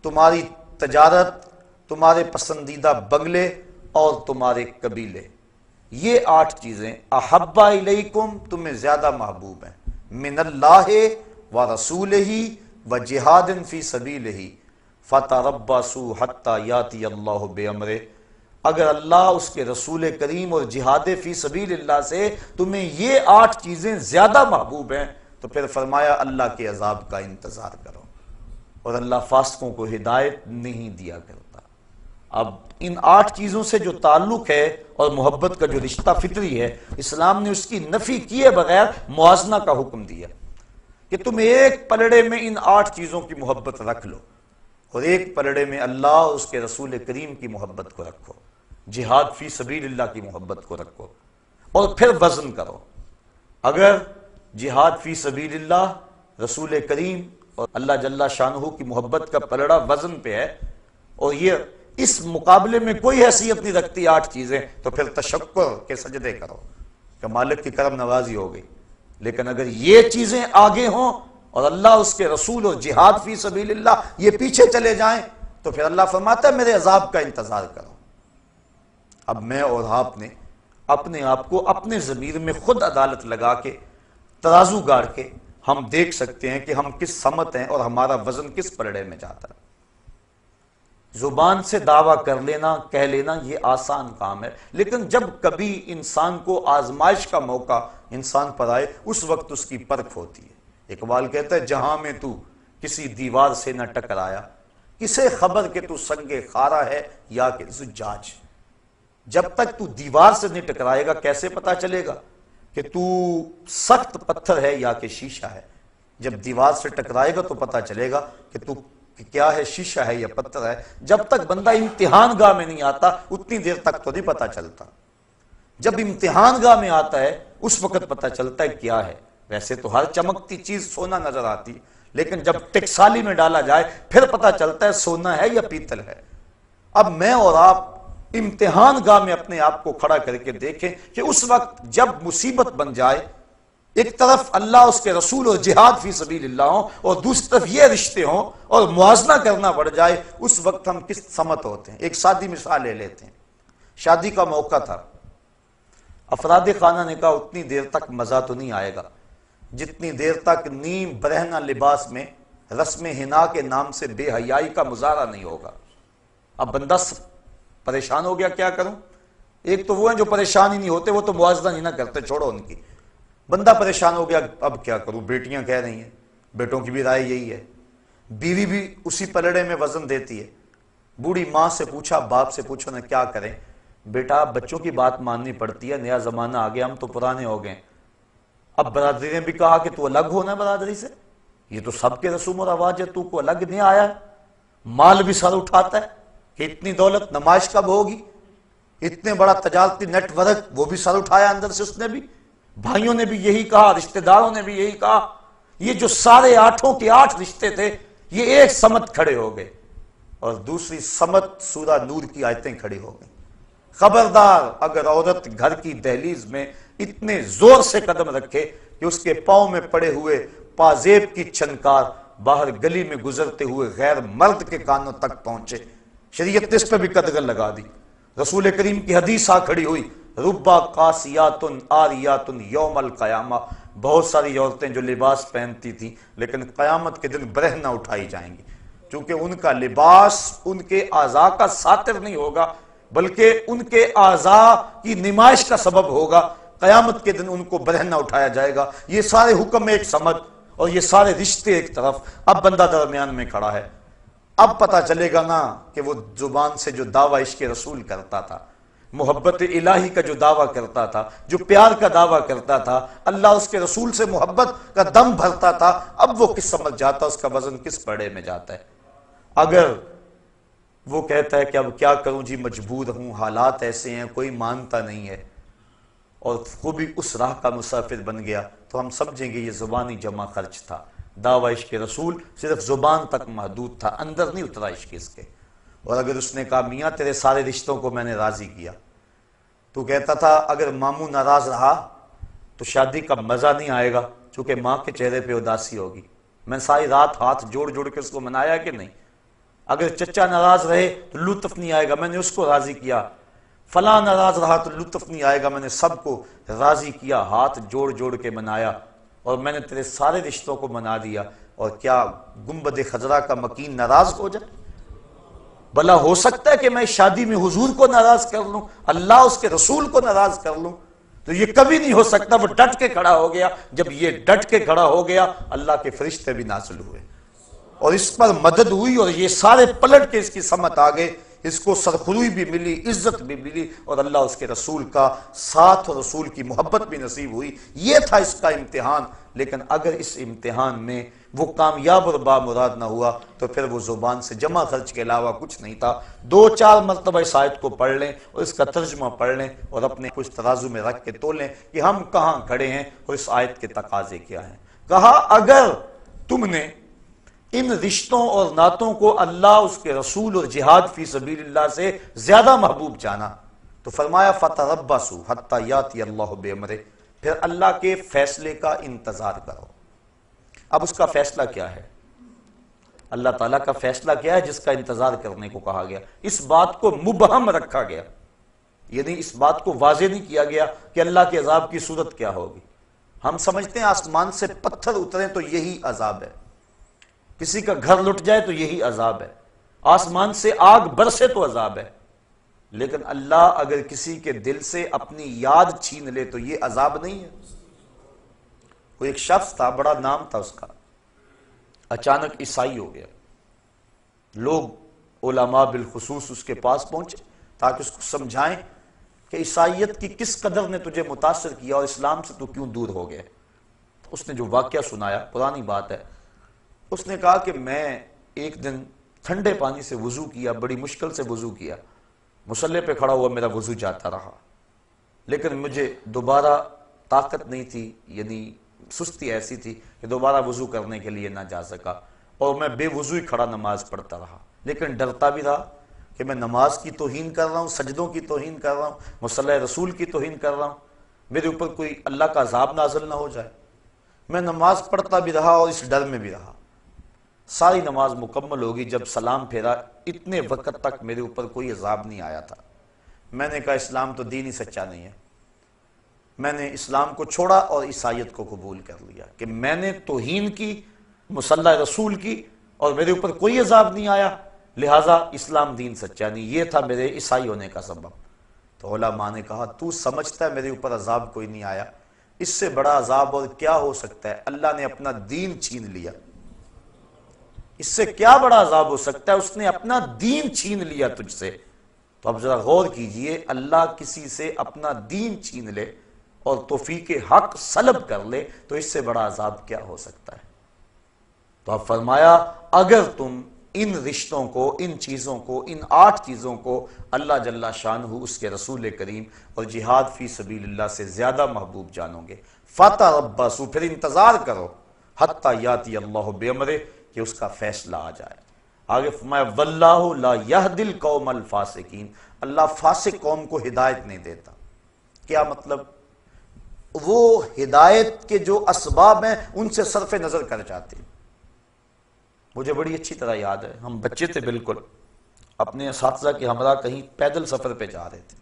S1: تمہاری تجارت، تمہارے پسندیدہ بنگلے اور تمہارے قبیلے، یہ 8 چیزیں احب الیکم تمہیں زیادہ محبوب ہیں، من اللہ و رسولہ و جہاد فی سبیلہ فتربصوا حتی یاتی اللہ بامرہ، اگر اللہ اس کے رسول کریم اور جہاد فی سبیل اللہ سے تمہیں یہ 8 چیزیں زیادہ محبوب ہیں تو پھر فرمایا اللہ کے عذاب کا انتظار کرو، اور اللہ فاسقوں کو ہدایت نہیں دیا کرتا۔ اب ان 8 چیزوں سے جو تعلق ہے اور محبت کا جو رشتہ فطری ہے، اسلام نے اس کی نفی کیے بغیر موازنہ کا حکم دیا کہ تم ایک پلڑے میں ان 8 چیزوں کی محبت رکھ لو، اور ایک پلڑے میں اللہ اور اس کے رسول کریم کی محبت کو رکھو، جہاد فی سبیل اللہ کی محبت کو رکھو، اور پھر وزن کرو۔ اگر جہاد فی سبیل اللہ، رسول کریم اور اللہ جل شانہ کی محبت کا پلڑا وزن پہ ہے، اور یہ اس مقابلے میں کوئی حیثیت نہیں رکھتی 8 چیزیں، تو پھر تشکر کے سجدے کرو کہ مالک کی کرم نوازی ہو گئی۔ لیکن اگر یہ چیزیں آگے ہوں اور اللہ اس کے رسول اور جہاد فی سبیل اللہ یہ پیچھے چلے جائیں، تو پھر اللہ فرماتا ہے میرے عذاب کا انتظار کرو۔ اب میں اور آپ نے اپنے آپ کو اپنے ضمیر میں خود عدالت لگا کے ترازو گاڑ کے ہم دیکھ سکتے ہیں کہ ہم کس سمت ہیں اور ہمارا وزن کس پلڑے میں جاتا ہے۔ زبان سے دعویٰ کر لینا، کہہ لینا یہ آسان کام ہے، لیکن جب کبھی انسان کو آزمائش کا موقع انسان پر آئے اس وقت اس کی پرکھ ہوتی ہے۔ اقبال کہتا ہے جہاں میں تو کسی دیوار سے نہ ٹکرایا، کسے خبر کہ تو سنگ خارا ہے یا کہ زجاج۔ جب تک تو دیوار سے نہیں ٹکرائے گا کیسے پتا چلے گا کہ تو سخت پتھر ہے یا کہ شیشہ ہے؟ جب دیوار سے ٹکرائے گا تو پتا چلے گا کہ تو کیا ہے، شیشہ ہے یا پتھر ہے۔ جب تک بندہ امتحان گاہ میں نہیں آتا اتنی دیر تک تو نہیں پتا چلتا، جب امتحان گاہ میں آتا ہے اس وقت پتا چلتا ہے کیا ہے۔ ویسے تو ہر چمکتی چیز سونا نظر آتی، لیکن جب ٹکسالی میں ڈالا جائے پھر پتا چلتا ہے سونا ہے یا پیتل ہے۔ اب میں اور آپ امتحان گاہ میں اپنے آپ کو کھڑا کر کے دیکھیں کہ اس وقت جب مصیبت بن جائے، ایک طرف اللہ اس کے رسول اور جہاد فی سبیل اللہ ہوں اور دوسری طرف یہ رشتے ہوں اور موازنہ کرنا پڑ جائے، اس وقت ہم کس سمت ہوتے ہیں۔ ایک سادی مثال لے لیتے ہیں، شادی کا موقع تھا، افراد خانہ نے کہا اتنی دیر تک مزہ تو نہیں آئے گا جتنی دیر تک نیم برہنہ لباس میں رسم حنا کے نام سے بے حیائی کا مظاہرہ نہیں ہوگا۔ اب بندہ پریشان ہو گیا، کیا کروں؟ ایک تو وہ ہیں جو پریشان ہی نہیں ہوتے، وہ تو موازنہ نہیں نہ کرتے، چھوڑو ان کی۔ بندہ پریشان ہو گیا، اب کیا کروں؟ بیٹیاں کہہ رہی ہیں، بیٹوں کی بھی رائے یہی ہے، بیوی بھی اسی پلڑے میں وزن دیتی ہے۔ بوڑھی ماں سے پوچھا، باپ سے پوچھو نا کیا کریں؟ بیٹا بچوں کی بات ماننی پڑتی ہے، نیا زمانہ آ گیا، ہم تو پرانے ہو گئے۔ اب برادری نے بھی کہا کہ تو الگ ہونا برادری سے، یہ تو سب کے رسوم و رواج ہے، تو کو الگ نہیں آیا ہے۔ مال بھی سر اٹھاتا ہے کہ اتنی دولت نمائش کب ہوگی، اتنے بڑا تجارتی نیٹ ورک وہ بھی سر اٹھایا اندر سے اس نے بھی، بھائیوں نے بھی یہی کہا، رشتہ داروں نے بھی یہی کہا۔ یہ جو سارے 8 کے 8 رشتے تھے یہ ایک سمت کھڑے ہو گئے، اور دوسری سمت سورہ نور کی آیتیں کھڑی ہو گئیں۔ خبردار اگر عورت گھر کی دہلیز میں اتنے زور سے قدم رکھے کہ اس کے پاؤں میں پڑے ہوئے پازیب کی چھنکار باہر گلی میں گزرتے ہوئے غیر مرد کے کانوں تک پہنچے، شریعت نے اس پہ بھی قدغن لگا دی۔ رسول کریم کی حدیث آ کھڑی ہوئی، ربا قاسیات آریات یوم القیامہ، بہت ساری عورتیں جو لباس پہنتی تھیں لیکن قیامت کے دن برہنہ اٹھائی جائیں گی، چونکہ ان کا لباس ان کے اعضاء کا ساتر نہیں ہوگا بلکہ ان کے اعضاء کی نمائش کا سبب ہوگا۔ قیامت کے دن ان کو برہنہ اٹھایا جائے گا۔ یہ سارے حکم ایک سمت اور یہ سارے رشتے ایک طرف، اب بندہ درمیان میں کھڑا ہے۔ اب پتا چلے گا نا کہ وہ زبان سے جو دعویٰ عشق رسول کرتا تھا، محبت الہی کا جو دعویٰ کرتا تھا، جو پیار کا دعویٰ کرتا تھا، اللہ اس کے رسول سے محبت کا دم بھرتا تھا، اب وہ کس سمجھ جاتا، اس کا وزن کس پڑے میں جاتا ہے۔ اگر وہ کہتا ہے کہ اب کیا کروں جی، مجبور ہوں، حالات ایسے ہیں، کوئی مانتا نہیں ہے، اور وہ بھی اس راہ کا مسافر بن گیا، تو ہم سمجھیں گے یہ زبانی جمع خرچ تھا۔ دعویٰ عشق رسول صرف زبان تک محدود تھا، اندر نہیں اترا عشق اس کے۔ اور اگر اس نے کہا میاں تیرے سارے رشتوں کو میں نے راضی کیا، تو کہتا تھا اگر ماموں ناراض رہا تو شادی کا مزہ نہیں آئے گا، چونکہ ماں کے چہرے پہ اداسی ہوگی۔ میں ساری رات ہاتھ جوڑ جوڑ کے اس کو منایا کہ نہیں، اگر چچا ناراض رہے تو لطف نہیں آئے گا، میں نے اس کو راضی کیا، فلاں ناراض رہا تو لطف نہیں آئے گا، میں نے سب کو راضی کیا، ہاتھ جوڑ جوڑ کے منایا، اور میں نے تیرے سارے رشتوں کو منا دیا، اور کیا گنبد خضرا کا مکین ناراض ہو جائے؟ بھلا ہو سکتا ہے کہ میں شادی میں حضور کو ناراض کر لوں، اللہ اس کے رسول کو ناراض کر لوں؟ تو یہ کبھی نہیں ہو سکتا۔ وہ ڈٹ کے کھڑا ہو گیا، جب یہ ڈٹ کے کھڑا ہو گیا اللہ کے فرشتے بھی نازل ہوئے اور اس پر مدد ہوئی، اور یہ سارے پلٹ کے اس کی سمت آ گئے، اس کو سرخروئی بھی ملی، عزت بھی ملی، اور اللہ اس کے رسول کا ساتھ اور رسول کی محبت بھی نصیب ہوئی۔ یہ تھا اس کا امتحان۔ لیکن اگر اس امتحان میں وہ کامیاب اور بامراد نہ ہوا تو پھر وہ زبان سے جمع خرچ کے علاوہ کچھ نہیں تھا۔ 2-4 مرتبہ اس آیت کو پڑھ لیں اور اس کا ترجمہ پڑھ لیں اور اپنے کچھ ترازو میں رکھ کے تولیں کہ ہم کہاں کھڑے ہیں اور اس آیت کے تقاضے کیا ہیں۔ کہا اگر تم نے ان رشتوں اور نعتوں کو اللہ، اس کے رسول اور جہاد فی سبیل اللہ سے زیادہ محبوب جانا تو فرمایا فَتَرَبَّصُوا حَتَّى يَأْتِيَ اللَّهُ بِأَمْرِهِ، پھر اللہ کے فیصلے کا انتظار کرو۔ اب اس کا فیصلہ کیا ہے؟ اللہ تعالیٰ کا فیصلہ کیا ہے جس کا انتظار کرنے کو کہا گیا؟ اس بات کو مبہم رکھا گیا، یعنی اس بات کو واضح نہیں کیا گیا کہ اللہ کے عذاب کی صورت کیا ہوگی۔ ہم سمجھتے ہیں آسمان سے پتھر اتریں تو یہی عذاب ہے، کسی کا گھر لٹ جائے تو یہی عذاب ہے، آسمان سے آگ برسے تو عذاب ہے، لیکن اللہ اگر کسی کے دل سے اپنی یاد چھین لے تو یہ عذاب نہیں ہے۔ کوئی ایک شخص تھا، بڑا نام تھا اس کا، اچانک عیسائی ہو گیا۔ لوگ علماء بالخصوص اس کے پاس پہنچے تاکہ اس کو سمجھائیں کہ عیسائیت کی کس قدر نے تجھے متاثر کیا اور اسلام سے تو کیوں دور ہو گیا۔ اس نے جو واقعہ سنایا، پرانی بات ہے، اس نے کہا کہ میں ایک دن ٹھنڈے پانی سے وضو کیا، بڑی مشکل سے وضو کیا، مصلی پہ کھڑا ہوا میرا وضو جاتا رہا، لیکن مجھے دوبارہ طاقت نہیں تھی، یعنی سستی ایسی تھی کہ دوبارہ وضو کرنے کے لیے نہ جا سکا، اور میں بے وضو ہی کھڑا نماز پڑھتا رہا، لیکن ڈرتا بھی رہا کہ میں نماز کی توہین کر رہا ہوں، سجدوں کی توہین کر رہا ہوں، مصلی رسول کی توہین کر رہا ہوں، میرے اوپر کوئی اللہ کا عذاب نازل نہ ہو جائے۔ میں نماز پڑھتا بھی رہا اور اس ڈر میں بھی رہا۔ ساری نماز مکمل ہوگی، جب سلام پھیرا اتنے وقت تک میرے اوپر کوئی عذاب نہیں آیا تھا۔ میں نے کہا اسلام تو دین ہی سچا نہیں ہے۔ میں نے اسلام کو چھوڑا اور عیسائیت کو قبول کر لیا کہ میں نے توہین کی مصلی رسول کی اور میرے اوپر کوئی عذاب نہیں آیا، لہٰذا اسلام دین سچا نہیں۔ یہ تھا میرے عیسائی ہونے کا سبب۔ تو علماء نے کہا تو سمجھتا ہے میرے اوپر عذاب کوئی نہیں آیا، اس سے بڑا عذاب اور کیا ہو سکتا ہے؟ اللہ نے اپنا دین چھین لیا، اس سے کیا بڑا عذاب ہو سکتا ہے؟ اس نے اپنا دین چھین لیا تجھ سے۔ تو اب ذرا غور کیجئے، اللہ کسی سے اپنا دین چھین لے اور توفیق حق سلب کر لے تو اس سے بڑا عذاب کیا ہو سکتا ہے؟ تو اب فرمایا اگر تم ان رشتوں کو، ان چیزوں کو، ان 8 چیزوں کو اللہ جل شانہ، اس کے رسول کریم اور جہاد فی سبیل اللہ سے زیادہ محبوب جانو گے، فَتَرَبَّصُوا، پھر انتظار کرو، حَتَّى يَأْتِيَ اللَّهُ بِأَمْرِهِ، کہ اس کا فیصلہ آ جائے۔ آگے فرمایا وَاللَّهُ لَا يَهْدِي الْقَوْمَ الْفَاسِقِينَ، اللہ فاسق قوم کو ہدایت نہیں دیتا۔ کیا مطلب؟ وہ ہدایت کے جو اسباب ہیں ان سے صرف نظر کر جاتے ہیں۔ مجھے بڑی اچھی طرح یاد ہے، ہم بچے تھے بالکل، اپنے اساتذہ کے ہمراہ کہیں پیدل سفر پہ جا رہے تھے،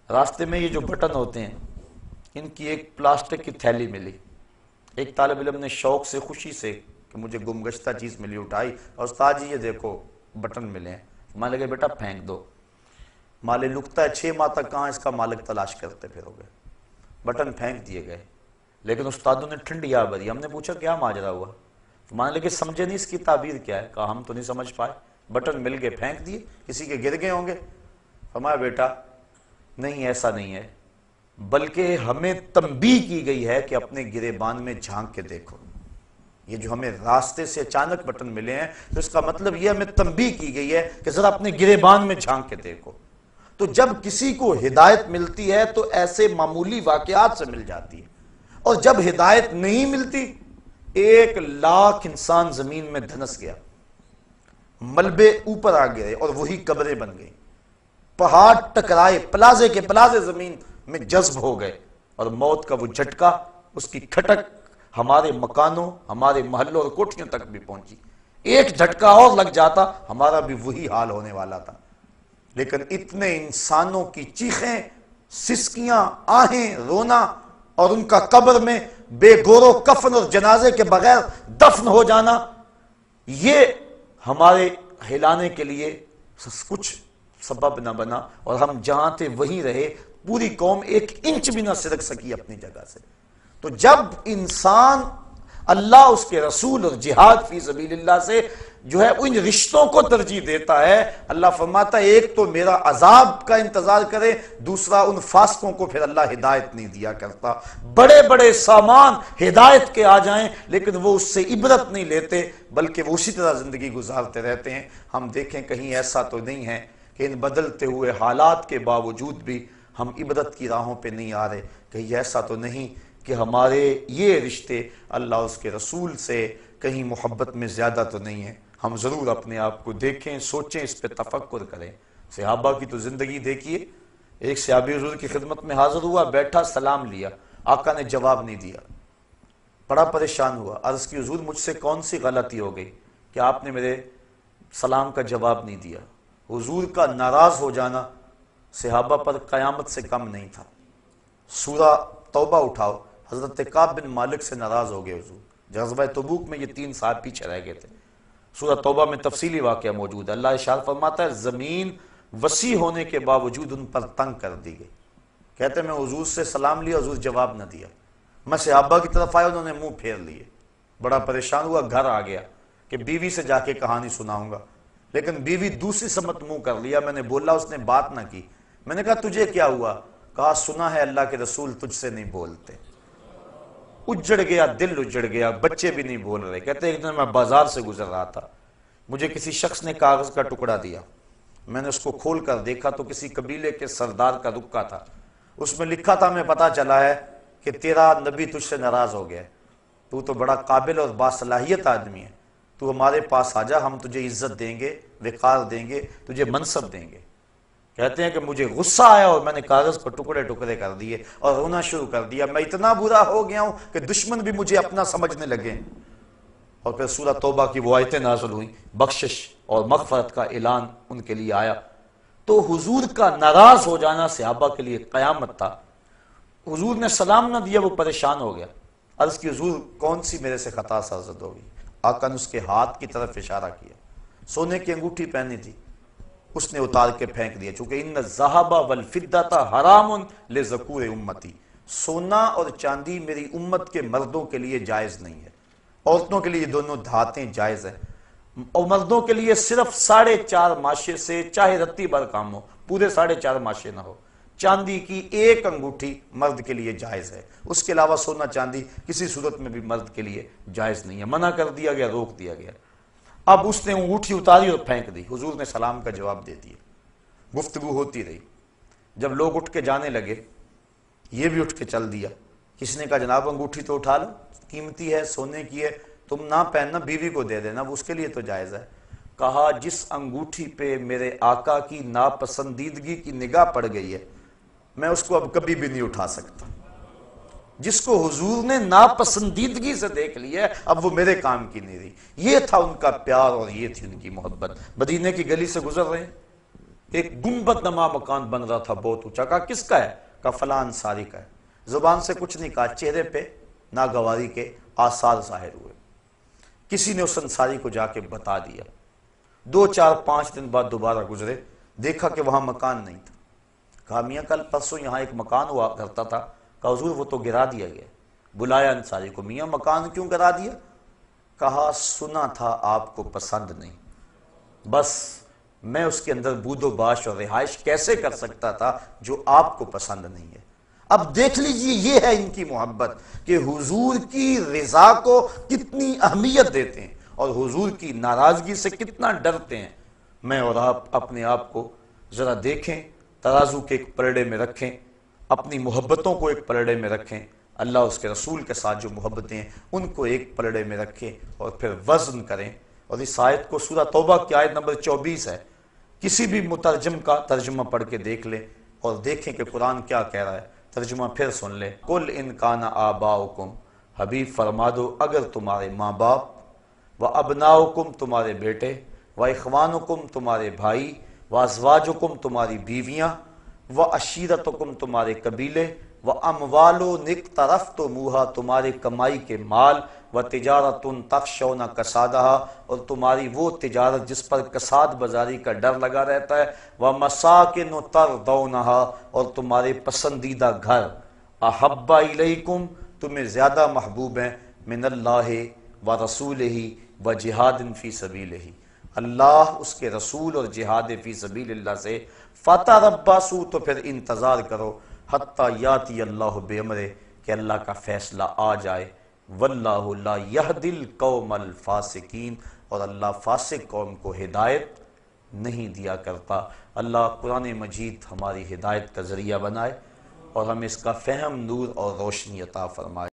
S1: راستے میں یہ جو بٹن ہوتے ہیں ان کی ایک پلاسٹک کی تھیلی ملی، ایک طالب علم نے شوق سے، خوشی سے کہ مجھے گمگشتہ چیز ملی، اٹھائی، اور استاد جی یہ دیکھو بٹن ملے ہیں۔ میں لگے بیٹا پھینک دو، مالے لکتا ہے 6 ماہ تک کہاں اس کا مالک تلاش کرتے پھرو گے۔ بٹن پھینک دیے گئے، لیکن استادوں نے ٹھنڈی آ بھری۔ ہم نے پوچھا کیا ماجرا ہوا؟ مان لے کہ سمجھے نہیں اس کی تعبیر کیا ہے، کہا ہم تو نہیں سمجھ پائے، بٹن مل گئے پھینک دیے، کسی کے گر گئے ہوں گے۔ فرمایا بیٹا نہیں، ایسا نہیں ہے، بلکہ ہمیں تنبیہ کی گئی ہے کہ اپنے گریبان میں جھانک کے دیکھو۔ یہ جو ہمیں راستے سے اچانک بٹن ملے ہیں تو اس کا مطلب یہ ہمیں تنبیہ کی گئی ہے کہ ذرا اپنے گریبان میں جھانک کے دیکھو۔ تو جب کسی کو ہدایت ملتی ہے تو ایسے معمولی واقعات سے مل جاتی ہے، اور جب ہدایت نہیں ملتی، 1,00,000 انسان زمین میں دھنس گیا، ملبے اوپر آ گئے اور وہی قبریں بن گئی، پہاڑ ٹکرائے، پلازے کے پلازے زمین میں جذب ہو گئے، اور موت کا وہ جھٹکا، اس کی کھٹک ہمارے مکانوں، ہمارے محلوں اور کوٹھیوں تک بھی پہنچی۔ ایک جھٹکا اور لگ جاتا ہمارا بھی وہی حال ہونے والا تھا۔ لیکن اتنے انسانوں کی چیخیں، سسکیاں، آہیں، رونا، اور ان کا قبر میں بے گور و کفن اور جنازے کے بغیر دفن ہو جانا، یہ ہمارے ہلانے کے لیے کچھ سبب نہ بنا، اور ہم جہاں تھے وہیں رہے، پوری قوم ایک انچ بھی نہ سرک سکی اپنی جگہ سے۔ تو جب انسان اللہ، اس کے رسول اور جہاد فی سبیل اللہ سے جو ہے ان رشتوں کو ترجیح دیتا ہے، اللہ فرماتا ہے ایک تو میرا عذاب کا انتظار کرے، دوسرا ان فاسقوں کو پھر اللہ ہدایت نہیں دیا کرتا۔ بڑے بڑے سامان ہدایت کے آ جائیں لیکن وہ اس سے عبرت نہیں لیتے، بلکہ وہ اسی طرح زندگی گزارتے رہتے ہیں۔ ہم دیکھیں کہیں ایسا تو نہیں ہے کہ ان بدلتے ہوئے حالات کے باوجود بھی ہم عبرت کی راہوں پہ نہیں آ رہے، کہیں ایسا تو نہیں کہ ہمارے یہ رشتے اللہ اس کے رسول سے کہیں محبت میں زیادہ تو نہیں ہیں۔ ہم ضرور اپنے آپ کو دیکھیں، سوچیں، اس پہ تفکر کریں۔ صحابہ کی تو زندگی دیکھیے، ایک صحابی حضور کی خدمت میں حاضر ہوا، بیٹھا، سلام لیا، آقا نے جواب نہیں دیا، بڑا پریشان ہوا، عرض کی حضور مجھ سے کون سی غلطی ہو گئی کہ آپ نے میرے سلام کا جواب نہیں دیا؟ حضور کا ناراض ہو جانا صحابہ پر قیامت سے کم نہیں تھا۔ سورہ توبہ اٹھاؤ، حضرت کعب بن مالک سے ناراض ہو گئے حضور، غزوہ تبوک میں یہ 3 صاحب پیچھے رہ گئے تھے۔ سورہ توبہ میں تفصیلی واقعہ موجود ہے، اللہ ارشاد فرماتا ہے زمین وسیع ہونے کے باوجود ان پر تنگ کر دی گئی۔ کہتے ہیں میں حضور سے سلام لیا، حضور جواب نہ دیا، میں صحابہ کی طرف آیا، انہوں نے منہ پھیر لیے، بڑا پریشان ہوا، گھر آ گیا کہ بیوی سے جا کے کہانی سناؤں گا، لیکن بیوی دوسری سمت منہ کر لیا، میں نے بولا، اس نے بات نہ کی۔ میں نے کہا تجھے کیا ہوا؟ کہا سنا ہے اللہ کے رسول تجھ سے نہیں بولتے۔ اجڑ گیا، دل اجڑ گیا، بچے بھی نہیں بول رہے۔ کہتے ایک دن میں بازار سے گزر رہا تھا، مجھے کسی شخص نے کاغذ کا ٹکڑا دیا، میں نے اس کو کھول کر دیکھا تو کسی قبیلے کے سردار کا رکا تھا، اس میں لکھا تھا میں پتا چلا ہے کہ تیرا نبی تجھ سے ناراض ہو گیا، تو تو بڑا قابل اور باصلاحیت آدمی ہے، تو ہمارے پاس آ جا، ہم تجھے عزت دیں گے، وقار دیں گے، تجھے منصب دیں گے۔ کہتے ہیں کہ مجھے غصہ آیا اور میں نے کاغذ کو ٹکڑے ٹکڑے کر دیے اور رونا شروع کر دیا، میں اتنا برا ہو گیا ہوں کہ دشمن بھی مجھے اپنا سمجھنے لگے۔ اور پھر سورہ توبہ کی وہ آیتیں نازل ہوئیں، بخشش اور مغفرت کا اعلان ان کے لیے آیا۔ تو حضور کا ناراض ہو جانا صحابہ کے لیے قیامت تھا۔ حضور نے سلام نہ دیا، وہ پریشان ہو گیا، عرض کی حضور کون سی میرے سے خطا سرزد ہو گئی؟ آقا نے اس کے ہاتھ کی طرف اشارہ کیا، سونے کی انگوٹھی پہنی تھی، اس نے اتار کے پھینک دیا، چونکہ ان الذھب والفضۃ حرام لذکور امتی، سونا اور چاندی میری امت کے مردوں کے لیے جائز نہیں ہے، عورتوں کے لیے یہ دونوں دھاتیں جائز ہیں، اور مردوں کے لیے صرف 4.5 ماشے سے چاہے رتی بھر کام ہو، پورے 4.5 ماشے نہ ہو، چاندی کی 1 انگوٹھی مرد کے لیے جائز ہے، اس کے علاوہ سونا چاندی کسی صورت میں بھی مرد کے لیے جائز نہیں ہے، منع کر دیا گیا، روک دیا گیا۔ اب اس نے انگوٹھی اتاری اور پھینک دی، حضور نے سلام کا جواب دے دیا، گفتگو ہوتی رہی، جب لوگ اٹھ کے جانے لگے یہ بھی اٹھ کے چل دیا، کسی نے کہا جناب انگوٹھی تو اٹھا لو، قیمتی ہے، سونے کی ہے، تم نہ پہننا، بیوی کو دے دینا، وہ اس کے لیے تو جائز ہے۔ کہا جس انگوٹھی پہ میرے آقا کی ناپسندیدگی کی نگاہ پڑ گئی ہے میں اس کو اب کبھی بھی نہیں اٹھا سکتا، جس کو حضور نے ناپسندیدگی سے دیکھ لیا اب وہ میرے کام کی نہیں رہی۔ یہ تھا ان کا پیار اور یہ تھی ان کی محبت۔ مدینے کی گلی سے گزر رہے ہیں، ایک گنبد نما مکان بن رہا تھا بہت اونچا، کہا کس کا ہے؟ کہا فلاں انصاری کا ہے۔ زبان سے کچھ نہیں کہا، چہرے پہ ناگواری کے آثار ظاہر ہوئے۔ کسی نے اس انصاری کو جا کے بتا دیا، 2 4 5 دن بعد دوبارہ گزرے، دیکھا کہ وہاں مکان نہیں تھا۔ کہا میاں کل پرسوں یہاں ایک مکان ہوا کرتا تھا، کہا حضور وہ تو گرا دیا گیا۔ بلایا انصاری کو، میاں مکان کیوں گرا دیا؟ کہا سنا تھا آپ کو پسند نہیں، بس میں اس کے اندر بود و باش اور رہائش کیسے کر سکتا تھا جو آپ کو پسند نہیں ہے۔ اب دیکھ لیجئے یہ ہے ان کی محبت کہ حضور کی رضا کو کتنی اہمیت دیتے ہیں اور حضور کی ناراضگی سے کتنا ڈرتے ہیں۔ میں اور آپ اپنے آپ کو ذرا دیکھیں، ترازو کے ایک پلڑے میں رکھیں، اپنی محبتوں کو ایک پلڑے میں رکھیں، اللہ اس کے رسول کے ساتھ جو محبتیں ہیں ان کو ایک پلڑے میں رکھیں اور پھر وزن کریں۔ اور اس آیت کو سورہ توبہ کی آیت نمبر 24 ہے، کسی بھی مترجم کا ترجمہ پڑھ کے دیکھ لیں اور دیکھیں کہ قرآن کیا کہہ رہا ہے، ترجمہ پھر سن لیں۔ قُلْ إِنْ كَانَ آبَاؤُكُمْ، حبیب فرما دو اگر تمہارے ماں باپ و ابناؤکم تمہارے بیٹے، و اخوانکم تمہارے بھائی، و ازواجکم تمہاری بیویاں، و عشیرتکم تمہارے قبیلے، و اموالون اقترفتموہا تمہارے کمائی کے مال، و تجارت تخشون کسادہا اور تمہاری وہ تجارت جس پر کساد بازاری کا ڈر لگا رہتا ہے، و مساکن ترضونہا اور تمہارے پسندیدہ گھر، احب الیکم تمہیں زیادہ محبوب ہیں، من اللہ و رسولہ و جہاد فی سبیلہ اللہ، اس کے رسول اور جہاد فی سبیل اللہ سے، فتربصوا تو پھر انتظار کرو، حتی یاتی اللہ بامرہ کہ اللہ کا فیصلہ آ جائے، واللہ لا یہدی القوم الفاسقین اور اللہ فاسق قوم کو ہدایت نہیں دیا کرتا۔ اللہ قرآن مجید ہماری ہدایت کا ذریعہ بنائے اور ہمیں اس کا فہم، نور اور روشنی عطا فرمائے۔